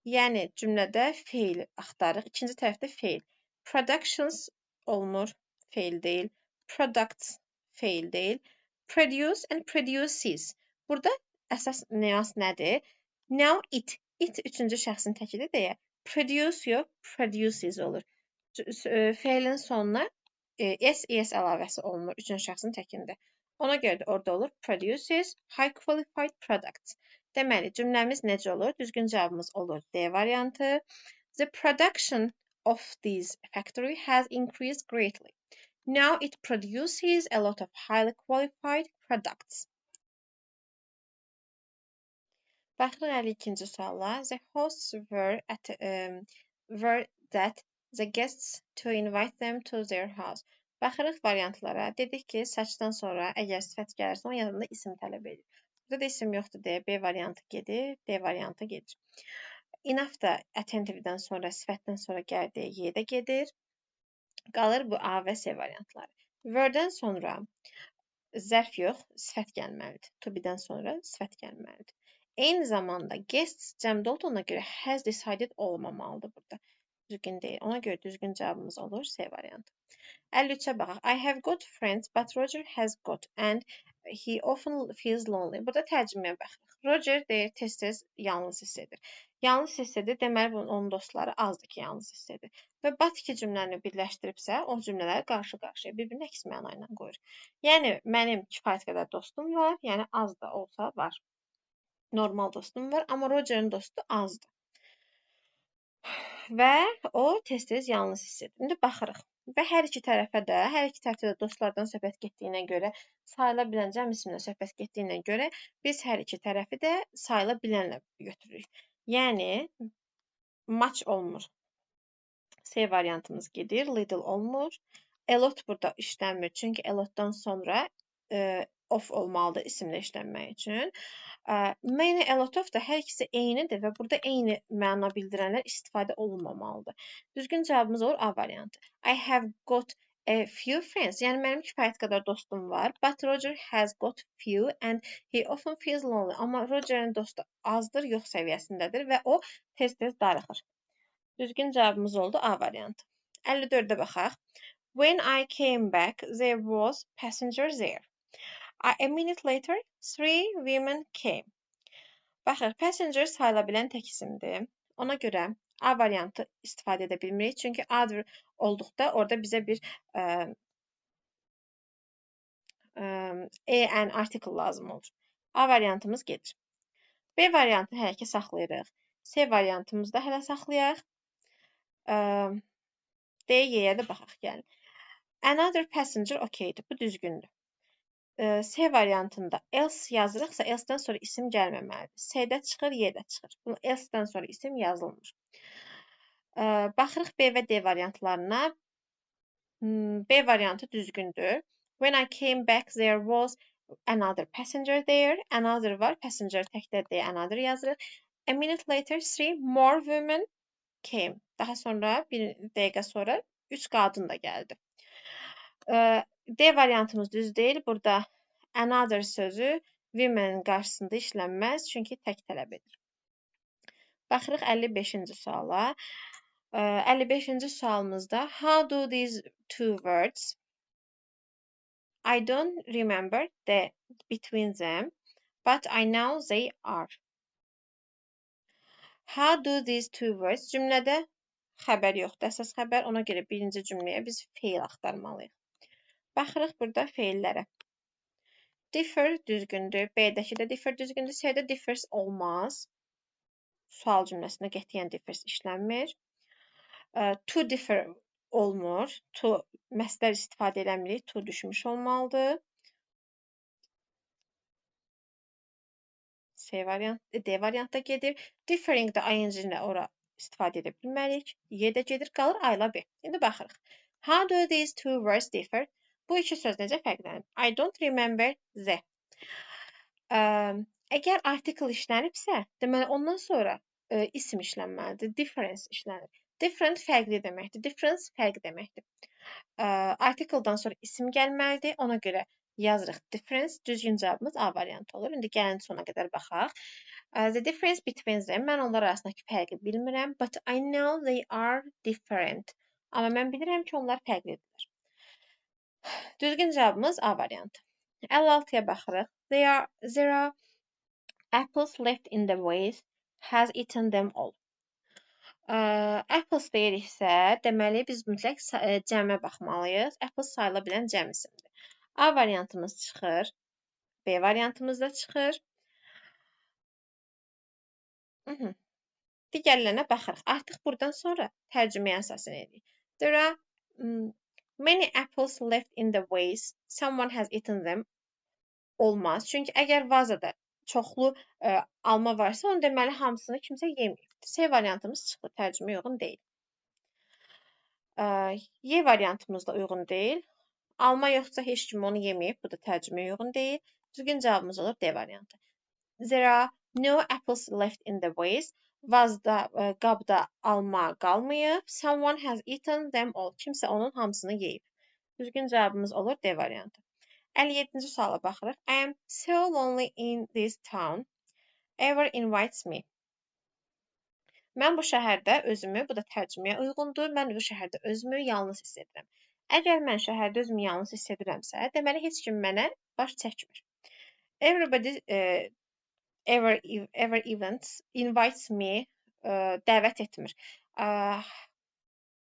Yəni cümlədə feil axtarırıq. İkinci tərəfdə feil. Productions olmur. Feil deyil. Products feil deyil. Produce and produces. Burada əsas nüans nədir? Now it. It üçüncü şəxsin təkidir deyə. Produce yox, produces olur. Feilin sonuna es əlavəsi olunur üçüncü şəxsin təkində. Ona görə də orada olur produces high qualified products. Deməli, cümləmiz necə olur? Düzgün cavabımız olur D variantı. The production of this factory has increased greatly. Now it produces a lot of highly qualified products. Baxırıq 52-ci suala. The hosts were that the guests to invite them to their house. Baxırıq variantlara. Dedik ki, saçdan sonra əgər sifət gəlirsə, onun yanında isim tələb edir. Burada da isim yoxdur deyə B variantı gedir, D variantı gedir. Enough da attentive-dən sonra, sifətdən sonra gəldi, Y də gedir. Qalır bu A və C variantları. Were-dən sonra zərf yox, sifət gəlməlidir. To be-dən sonra sifət gəlməlidir. Eyni zamanda guests cəmdə olduğuna görə has decided olmamalıdır burada. Düzgün deyil. Ona görə düzgün cavabımız olur C variantı. 53-ə baxaq. I have got friends, but Roger has got and he often feels lonely. Burada tərcüməyə baxırıq. Roger deyir, tez-tez yalnız hiss edir. Yalnız hiss edir, deməli onun dostları azdır ki, yalnız hiss edir. Və but iki cümləni birləşdiribsə, o cümlələri qarşı-qarşıya bir-birini əks məna ilə qoyur. Yəni, mənim kifayət qədər dostum var, yəni az da olsa var. Normal dostum var, amma Roger'ın dostu azdır. Və o tez-tez yalnız hiss edir. İndi baxırıq. Və hər iki tərəfdə də dostlardan söhbət getdiyinə görə, sayıla bilən cəm isimlə söhbət getdiyinə görə biz hər iki tərəfi də sayıla bilənlə götürürük. Yəni, much olmur. C variantımız gedir, little olmur. A lot burada işlənmir, çünki a lotdan sonra of olmalıdır isimlə işlənmək üçün. Many, a lot of da hər ikisi eynidir və burada eyni məna bildirənlər istifadə olunmamalıdır. Düzgün cavabımız olur A variantı. I have got a few friends. Yəni mənim kifayət qədər dostum var. But Roger has got few and he often feels lonely. Amma Roger'ın dostu azdır, yox səviyyəsindədir və o tez-tez darıxır. Düzgün cavabımız oldu A variantı. 54-də baxaq. When I came back, there was passenger there. A minute later, 3 women came. Baxır, passenger sayıla bilən tək isimdir. Ona görə A variantı istifadə edə bilmirik. Çünki other olduqda orada bizə bir an article lazım olur. A variantımız gedir. B variantını hələ ki saxlayırıq. C variantımızda hələ saxlayaq. D, Y-yə də baxaq gəlin. Another passenger okeydir. Bu düzgündür. C variantında else yazırıqsa, else-dən sonra isim gəlməməlidir. C-də çıxır, Y-də çıxır. Bunu else-dən sonra isim yazılmır. Baxırıq B və D variantlarına. B variantı düzgündür. When I came back, there was another passenger there. Another var, passenger təkdə deyə another yazırıq. A minute later, 3 more women came. Daha sonra bir dəqiqə sonra 3 qadın da gəldi. D variantımız düz deyil. Burada another sözü women qarşısında işlənməz, çünki tək tələb edir. Baxırıq 55-ci suala. 55-ci sualımızda how do these two words I don't remember the between them, but I know they are. How do these two words cümlədə xəbər yoxdur, əsas xəbər. Ona görə birinci cümləyə biz feil axtarmalıyıq. Baxırıq burada feillərə. Differ düzgündür. B-dəki də differ düzgündür. C-də differs olmaz. Sual cümləsində qətiyyən differs işlənmir. To differ olmur. To məsdər istifadə eləmirik. To düşmüş olmalıdır. C variant, D variantda gedir. Differing də ing-nə ora istifadə edə bilmərik. Y-də gedir, qalır A ilə B. İndi baxırıq. How do these two words differ? Bu iki söz necə fərqlənir? I don't remember the. Əgər article işlənibsə, deməli ondan sonra isim işlənməlidir. Difference işlənir. Different fərqli deməkdir. Difference fərq deməkdir. Article-dan sonra isim gəlməlidir. Ona görə yazırıq difference. Düzgün cavabımız A variantı olur. İndi gəlin sona qədər baxaq. The difference between them. Mən onlar arasındakı fərqi bilmirəm. But I know they are different. Amma mən bilirəm ki, onlar fərqlidirlər. Düzgün cavabımız A variantı. 56-ya baxırıq. There are apples left in the vase. Has eaten them all. Apples deyiriksə, deməli biz mütləq cəmə baxmalıyıq. Apples sayıla bilən cəm isimdir. A variantımız çıxır. B variantımız da çıxır. Digərlərinə baxırıq. Artıq buradan sonra tərcüməyə əsasını edirik. There are many apples left in the vase. Someone has eaten them. Olmaz. Çünki əgər vazada çoxlu alma varsa, onu deməli hamısını kimsə yeməyib. C variantımız çıxdı. Tərcümə uyğun deyil. Y variantımız da uyğun deyil. Alma yoxsa heç kim onu yeməyib. Bu da tərcüməyə uyğun deyil. Düzgün cavabımız olur D variantı. There are no apples left in the vase. Vazda, qabda alma qalmayıb. Someone has eaten them all. Kimsə onun hamısını yeyib. Düzgün cavabımız olur D variantı. 57-ci suala baxırıq. I am so lonely in this town. Ever invites me. Mən bu şəhərdə özümü, bu da tərcüməyə uyğundur. Mən bu şəhərdə özümü yalnız hiss edirəm. Əgər mən şəhərdə özümü yalnız hiss edirəmsə, deməli heç kim mənə baş çəkmir. Everybody ever invites me dəvət etmir.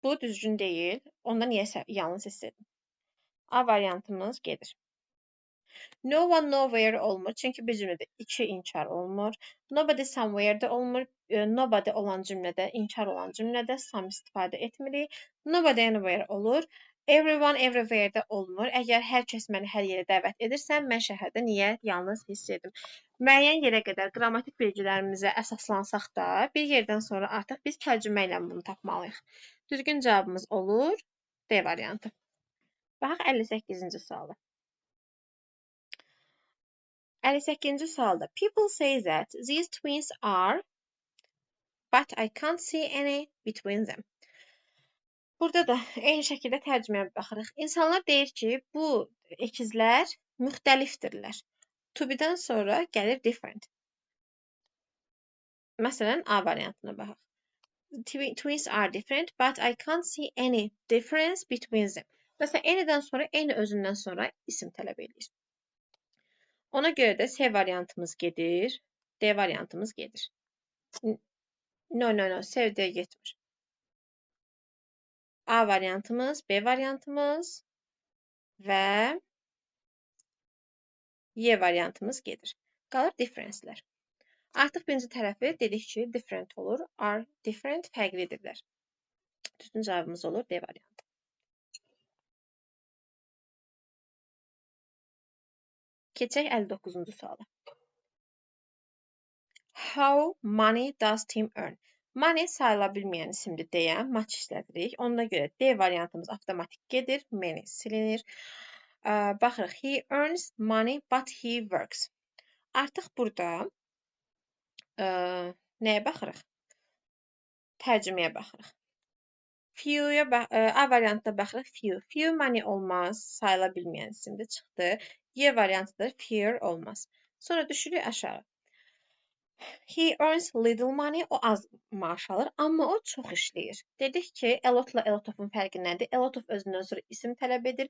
Bu düzgün deyil. Ondan niyə yalnız hiss edim? A variantımız gedir. No one nowhere olmur. Çünki bir cümlədə iki inkar olmur. Nobody somewhere də olmur. Nobody olan cümlədə, inkar olan cümlədə some istifadə etmirik. Nobody anywhere olur. Everyone everywhere də olmur. Əgər hər kəs məni hər yerə dəvət edirsə, mən şəhərdə niyə yalnız hiss edim? Müəyyən yerə qədər qrammatik bilgilərimizə əsaslansaq da, bir yerdən sonra artıq biz tərcümə ilə bunu tapmalıyıq. Düzgün cavabımız olur D variantı. Baxaq 58-ci suala. 58-ci sualda people say that these twins are, but I can't see any between them. Burada da eyni şəkildə tərcüməyə baxırıq. İnsanlar deyir ki, bu ikizlər müxtəlifdirlər. To be-dən sonra gəlir different. Məsələn, A variantına baxaq. Twins are different, but I can't see any difference between them. Məsələn, eynidən sonra, eyni özündən sonra isim tələb edir. Ona görə də C variantımız gedir, D variantımız gedir. No, C D getmir. A variantımız, B variantımız və Y variantımız gedir. Qalır differencelər. Artıq birinci tərəfi dedik ki, different olur. Are different, fərqlidirlər. Düzgün cavabımız olur D variantı. Keçək 59-cu suala. How money does Tim earn? Money sayıla bilməyən isimdir deyə match işlədirik. Ona görə D variantımız avtomatik gedir. Money silinir. Baxırıq. He earns money but he works. Artıq burada nəyə baxırıq? Tərcüməyə baxırıq. A variantda baxırıq few. Few money olmaz, sayıla bilməyən isimdir, çıxdı. Y variantıdır, fear olmaz. Sonra düşürük aşağı. He earns little money, o az maaş alır, amma o çox işləyir. Dedik ki, a lot-la a lot-ofun fərqi nədir? A lot of özündən sonra isim tələb edir,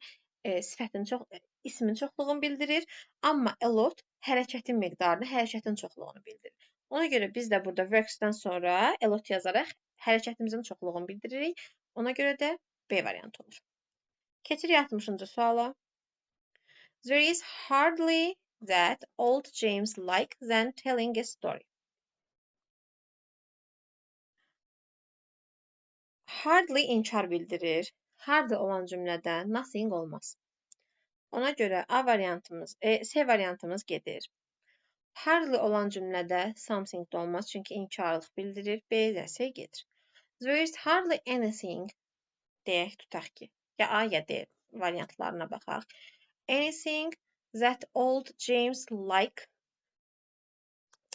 ismin çoxluğunu bildirir, amma a lot hərəkətin miqdarını, hərəkətin çoxluğunu bildirir. Ona görə biz də burada works-dan sonra a lot yazaraq hərəkətimizin çoxluğunu bildiririk. Ona görə də B variantı olur. Keçirik 60-cı suala. There is hardly that old James like than telling a story. Hardly inkar bildirir. Hardly olan cümlədə nothing olmaz. Ona görə A variantımız, C variantımız gedir. Hardly olan cümlədə something də olmaz, çünki inkarlıq bildirir. B ilə C gedir. There is hardly anything deyək tutaq ki, ya A ya D variantlarına baxaq. Anything that old James like.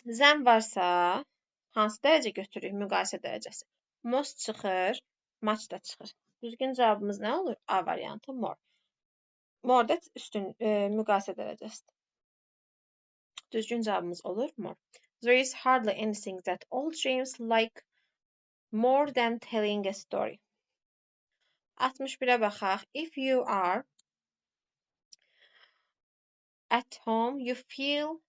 Zəm varsa, hansı dərəcə götürürük? Müqayisə dərəcəsi. Most çıxır, much da çıxır. Düzgün cavabımız nə olur? A variantı more. More da müqayisə dərəcəsidir. Düzgün cavabımız olur more. There is hardly anything that old James like more than telling a story. 61'ə baxaq. If you are at home, you feel.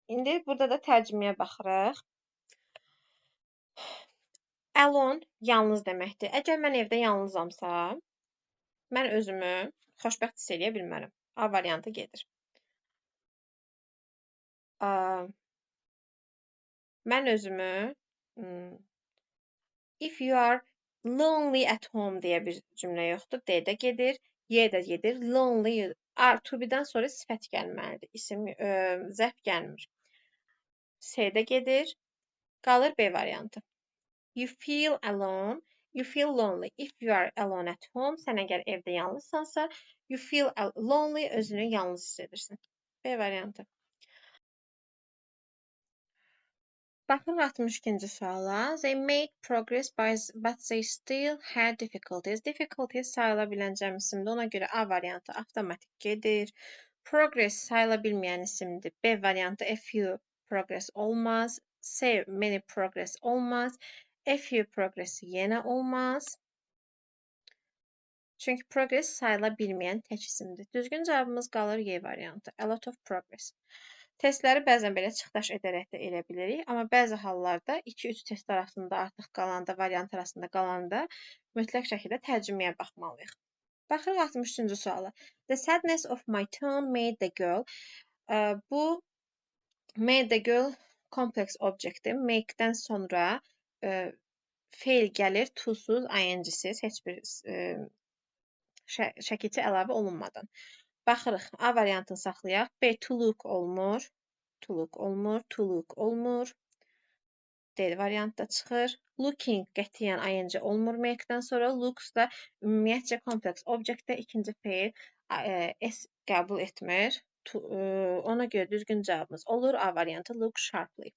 İndi burada da tərcüməyə baxırıq. Alone yalnız deməkdir. Əgər mən evdə yalnızamsa, mən özümü xoşbəxt hiss eləyə bilmərəm. A variantı gedir. Mən özümü if you are lonely at home deyə bir cümlə yoxdur. D də gedir, Y də gedir. Lonely, to be-dən sonra sifət gəlməlidir. İsim, zərf gəlmir. C də gedir. Qalır B variantı. You feel alone, you feel lonely. If you are alone at home, sən əgər evdə yalnızsansa, you feel lonely, özünü yalnız hiss edirsən. B variantı. Baxın 62-ci suala. They made progress but they still had difficulties. Difficulties sayıla bilən cəm isimdir. Ona görə A variantı avtomatik gedir. Progress sayıla bilməyən isimdir. B variantı a few progress olmaz. C many progress olmaz. A few progress yenə olmaz. Çünki progress sayıla bilməyən tək isimdir. Düzgün cavabımız qalır Y variantı. A lot of progress. Testləri bəzən belə çıxdaş edərək də elə bilirik, amma bəzi hallarda 2-3 test arasında artıq qalanda, variant arasında qalanda mütləq şəkildə tərcüməyə baxmalıyıq. Baxırıq 63-cü suala. The sadness of my tone made the girl. Bu made the girl complex objectdir. Make-dən sonra feil gəlir, to-suz, ing-siz, heç bir şəkilçi əlavə olunmadan. Baxırıq, A variantını saxlayaq. B, to look olmur. To look olmur, to look olmur. D variantda çıxır. Looking qətiyyən ing olmur make-dən sonra. Looks da ümumiyyətcə kompleks objektdə ikinci feil S qəbul etmir. Ona görə düzgün cavabımız olur. A variantı look sharply.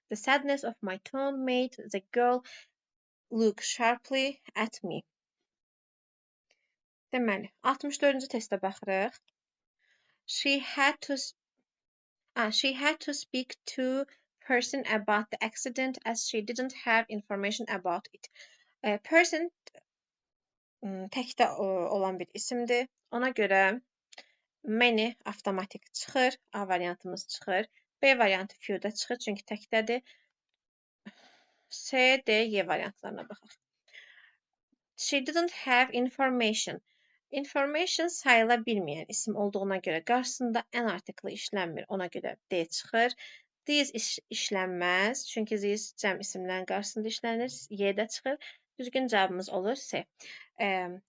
The sadness of my tone made the girl look sharply at me. Deməli, 64-cü testə baxırıq. She had to speak to person about the accident as she didn't have information about it. Person təkdə olan bir isimdir. Ona görə many avtomatik çıxır. A variantımız çıxır. B variantı few-da çıxır, çünki təkdədir. C, D, Y variantlarına baxaq. She didn't have information. Information sayıla bilməyən isim olduğuna görə qarşısında an artiklı işlənmir. Ona görə D çıxır. These işlənməz. Çünki these cəm isimlərin qarşısında işlənir. Y də çıxır. Düzgün cavabımız olur C.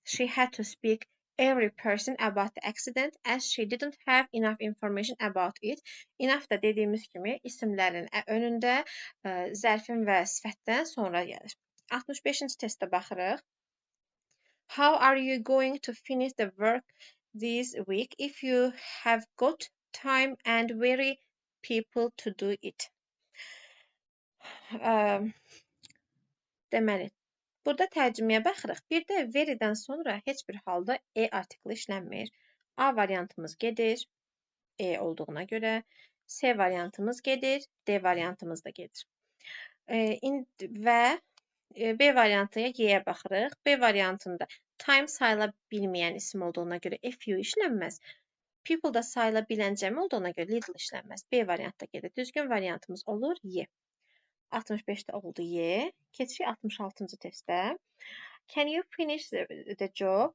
She had to speak every person about the accident as she didn't have enough information about it. Enough da dediyimiz kimi isimlərin önündə zərfin və sifətdən sonra gəlir. 65-ci testə baxırıq. How are you going to finish the work this week if you have got time and very people to do it? Deməli, burada tərcüməyə baxırıq. Bir də veridən sonra heç bir halda artiklı işlənmir. A variantımız gedir, olduğuna görə. C variantımız gedir, D variantımız da gedir. Və B variantına Y-yə baxırıq. B variantında time sayıla bilməyən isim olduğuna görə few işlənməz. People da sayıla bilən cəmi olduğuna görə little işlənməz. B variantda gedir. Düzgün variantımız olur Y. 65-də oldu Y. Keçirik 66-cı testdə. Can you finish the job?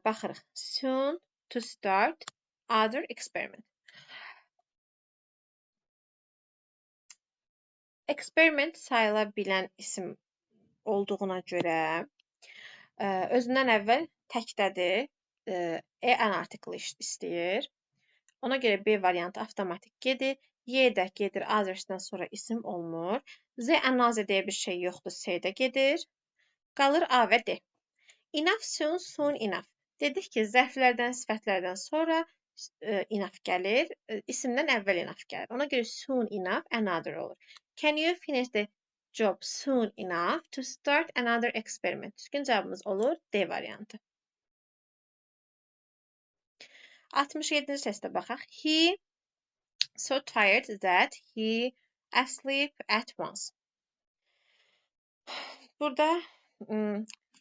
Baxırıq. Soon to start other experiment. Experiment sayıla bilən isim olduğuna görə özündən əvvəl təkdədir. An article istəyir. Ona görə B variantı avtomatik gedir. Y də gedir, others'dan sonra isim olmur. Z another deyə bir şey yoxdur, C-də gedir. Qalır A və D. Enough, soon, soon, enough. Dedik ki, zərflərdən, sifətlərdən sonra enough gəlir, isimdən əvvəl enough gəlir. Ona görə soon enough, another olur. Can you finish the job soon enough to start another experiment? Düzgün cavabımız olur D variantı. 67-ci testə baxaq. He so tired that he asleep at once. Burada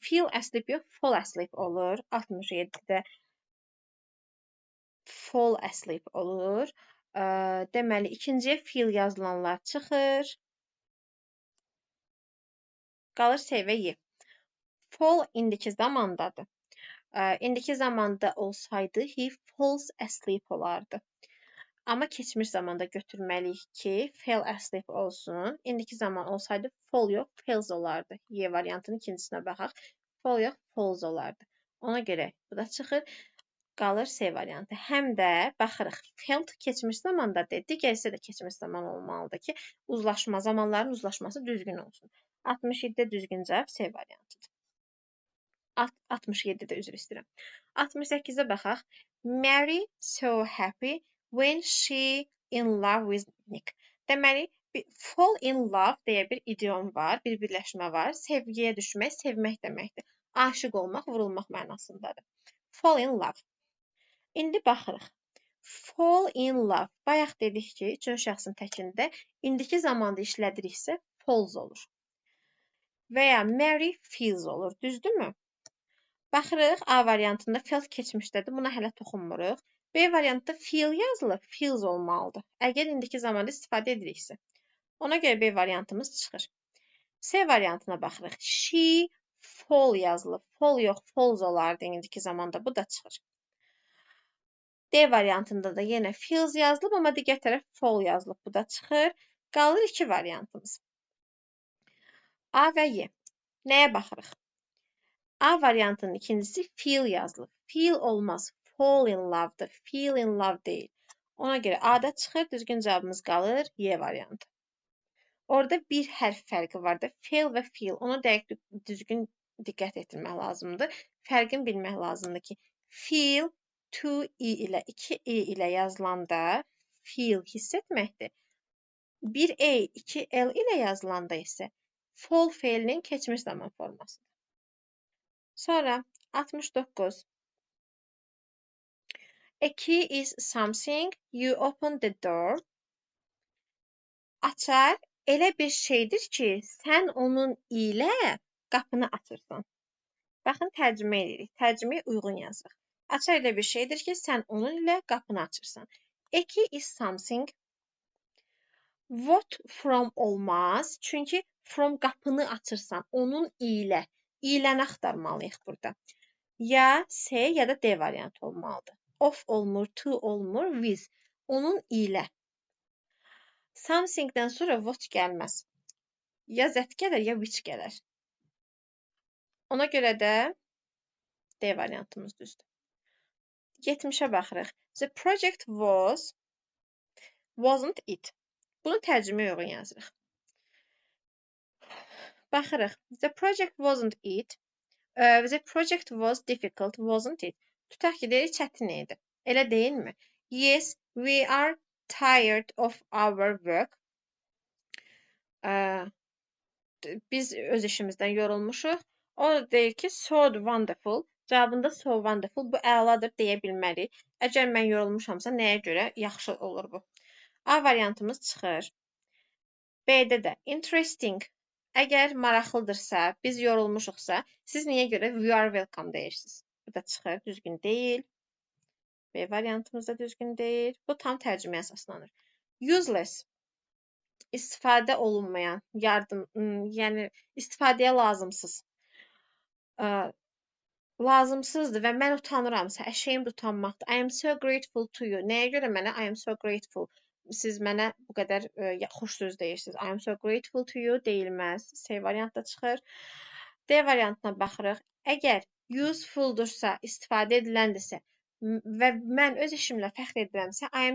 feel asleep yox, fall asleep olur. 67-də fall asleep olur. Deməli, ikinciyə feel yazılanlar çıxır. Qalır C və Y. Fall indiki zamandadır. İndiki zamanda olsaydı he falls asleep olardı. Amma keçmiş zamanda götürməliyik ki, fell asleep olsun. İndiki zaman olsaydı fall yox, falls olardı. Y variantının ikincisinə baxaq. Fall yox, falls olardı. Ona görə bu da çıxır. Qalır C variantı. Həm də baxırıq. Felt keçmiş zamandadır. Digər isə də keçmiş zaman olmalıdır ki, zamanların uzlaşması düzgün olsun. 67-də düzgün cavab C variantıdır. 67-də üzr istəyirəm. 68-ə baxaq. Mary so happy when she in love with Nick. Deməli, fall in love deyə bir idiom var, bir birləşmə var. Sevgiyə düşmək, sevmək deməkdir. Aşiq olmaq, vurulmaq mənasındadır. Fall in love. İndi baxırıq. Fall in love. Bayaq dedik ki, üçüncü şəxsin təkində indiki zamanda işlədiriksə falls olur. Və ya Mary feels olur. Düzdürmü? Baxırıq, A variantında felt keçmişdədir. Buna hələ toxunmuruq. B variantda feel yazılıb, feels olmalıdır. Əgər indiki zamanda istifadə ediriksə. Ona görə B variantımız çıxır. C variantına baxırıq. She fall yazılıb. Fall yox, falls olardı indiki zamanda. Bu da çıxır. D variantında da yenə feels yazılıb, amma digər tərəf fall yazılıb. Bu da çıxır. Qalır iki variantımız. A və Y. Nəyə baxırıq? A variantının ikincisi feel yazılıb. Feel olmaz. Fall in love'dır. Feel in love deyil. Ona görə A-da çıxır. Düzgün cavabımız qalır Y variantı. Orada bir hərf fərqi vardır. Fail və feel. Ona dəqiq düzgün diqqət etmək lazımdır. Fərqini bilmək lazımdır ki, feel 2 ilə 2 ilə yazılanda feel hiss etməkdir. 1 2 L ilə yazılanda isə fall feilinin keçmiş zaman formasıdır. Sonra 69. A key is something you open the door. Açar elə bir şeydir ki, sən onun ilə qapını açırsan. Baxın, tərcümə edirik. Tərcüməyə uyğun yazırıq. Açar elə bir şeydir ki, sən onun ilə qapını açırsan. A key is something. What from olmaz. Çünki from qapını açırsan. Onun ilə. İləni axtarmalıyıq burada. Ya C ya da D variantı olmalıdır. Of olmur, to olmur, with. Onun ilə. Something-dən sonra what gəlməz. Ya that gələr, ya which gələr. Ona görə də D variantımız düzdür. 70-ə baxırıq. The project wasn't it. Bunu tərcüməyə uyğun yazırıq. Baxırıq. The project wasn't it. The project was difficult, wasn't it? Tutaq ki, deyirik, çətin idi. Elə deyilmi? Yes, we are tired of our work. biz öz işimizdən yorulmuşuq. O da deyir ki, so wonderful. Cavabında so wonderful. Bu əladır deyə bilmərik. Əgər mən yorulmuşamsa, nəyə görə yaxşı olur bu? A variantımız çıxır. B-də də interesting. Əgər maraqlıdırsa, biz yorulmuşuqsa, siz niyə görə we are welcome deyirsiniz? Bu da çıxır, düzgün deyil. B variantımız da düzgün deyil. Bu tam tərcüməyə əsaslanır. Useless. İstifadə olunmayan, yəni istifadəyə lazımsız. Lazımsızdır və mən utanıramsa, ashamed utanmaqdır. I am so grateful to you. Nəyə görə mənə I am so grateful? Siz mənə bu qədər xoş söz deyirsiniz. I am so grateful to you deyilməz. C variantda çıxır. D variantına baxırıq. Əgər useful-dursa, istifadə ediləndirsə və mən öz işimlə fəxr edirəmsə, I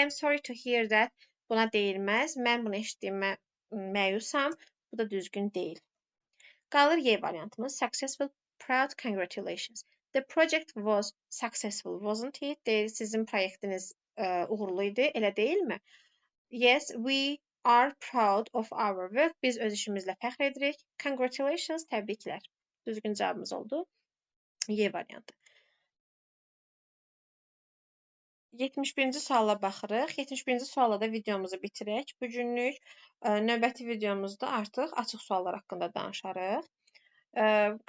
am sorry to hear that. Buna deyilməz. Mən bunu eşitdiyimə məyusam. Bu da düzgün deyil. Qalır Y variantımız. Successful, proud, congratulations. The project was successful, wasn't it? Deyir, sizin proyektiniz uğurlu idi, elə deyilmi? Yes, we are proud of our work. Biz öz işimizlə fəxr edirik. Congratulations, təbriklər. Düzgün cavabımız oldu. Y variantı. 71-ci suala baxırıq. 71-ci sualla da videomuzu bitirək. Bu günlük növbəti videomuzda artıq açıq suallar haqqında danışarıq.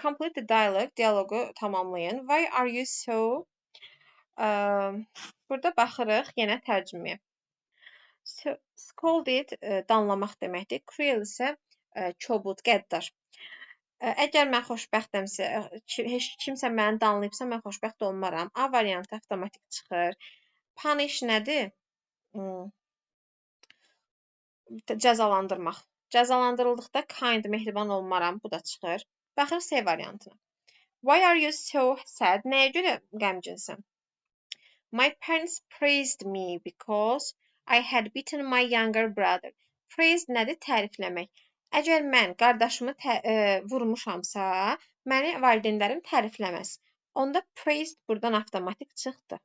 Complete the dialogue, dialoqu tamamlayın. Why are you so? Burada baxırıq yenə tərcüməyə. Scolded danlamaq deməkdir. Cruel isə kobud, qəddar. Əgər mən xoşbəxtəmsə, heç kimsə məni danlayıbsa, mən xoşbəxt olmaram. A variantı avtomatik çıxır. Punish nədir? Cəzalandırmaq. Cəzalandırıldıqda kind, mehriban olmaram. Bu da çıxır. Baxırıq C variantına. Why are you so sad? Nəyə görə qəmginsən? My parents praised me because I had beaten my younger brother. Praise nədir? Tərifləmək. Əgər mən qardaşımı vurmuşamsa, məni valideynlərim tərifləməz. Onda praised buradan avtomatik çıxdı.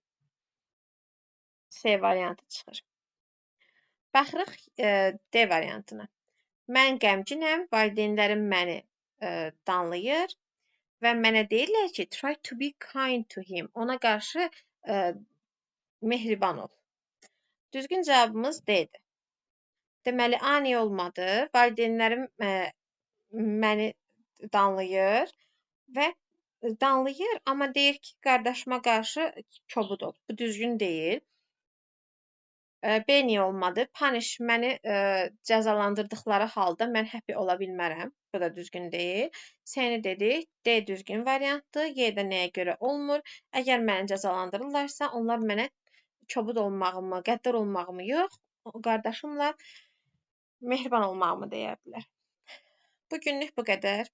C variantı çıxır. Baxırıq D variantına. Mən qəmginəm, valideynlərim məni danlayır və mənə deyirlər ki, try to be kind to him. Ona qarşı mehriban ol. Düzgün cavabımız D-dir. Deməli, A niyə olmadı? Valideynlərim məni danlayır və danlayır, amma deyir ki, qardaşıma qarşı kobud ol. Bu düzgün deyil. B niyə olmadı? Punish məni cəzalandırdıqları halda mən happy ola bilmərəm. Bu da düzgün deyil. C-ni dedik. D düzgün variantdır. Y-də nəyə görə olmur? Əgər məni cəzalandırırlarsa, onlar mənə kobud olmağımı, qəddar olmağımı yox, qardaşımla mehriban olmağımı deyə bilər. Bu günlük bu qədər.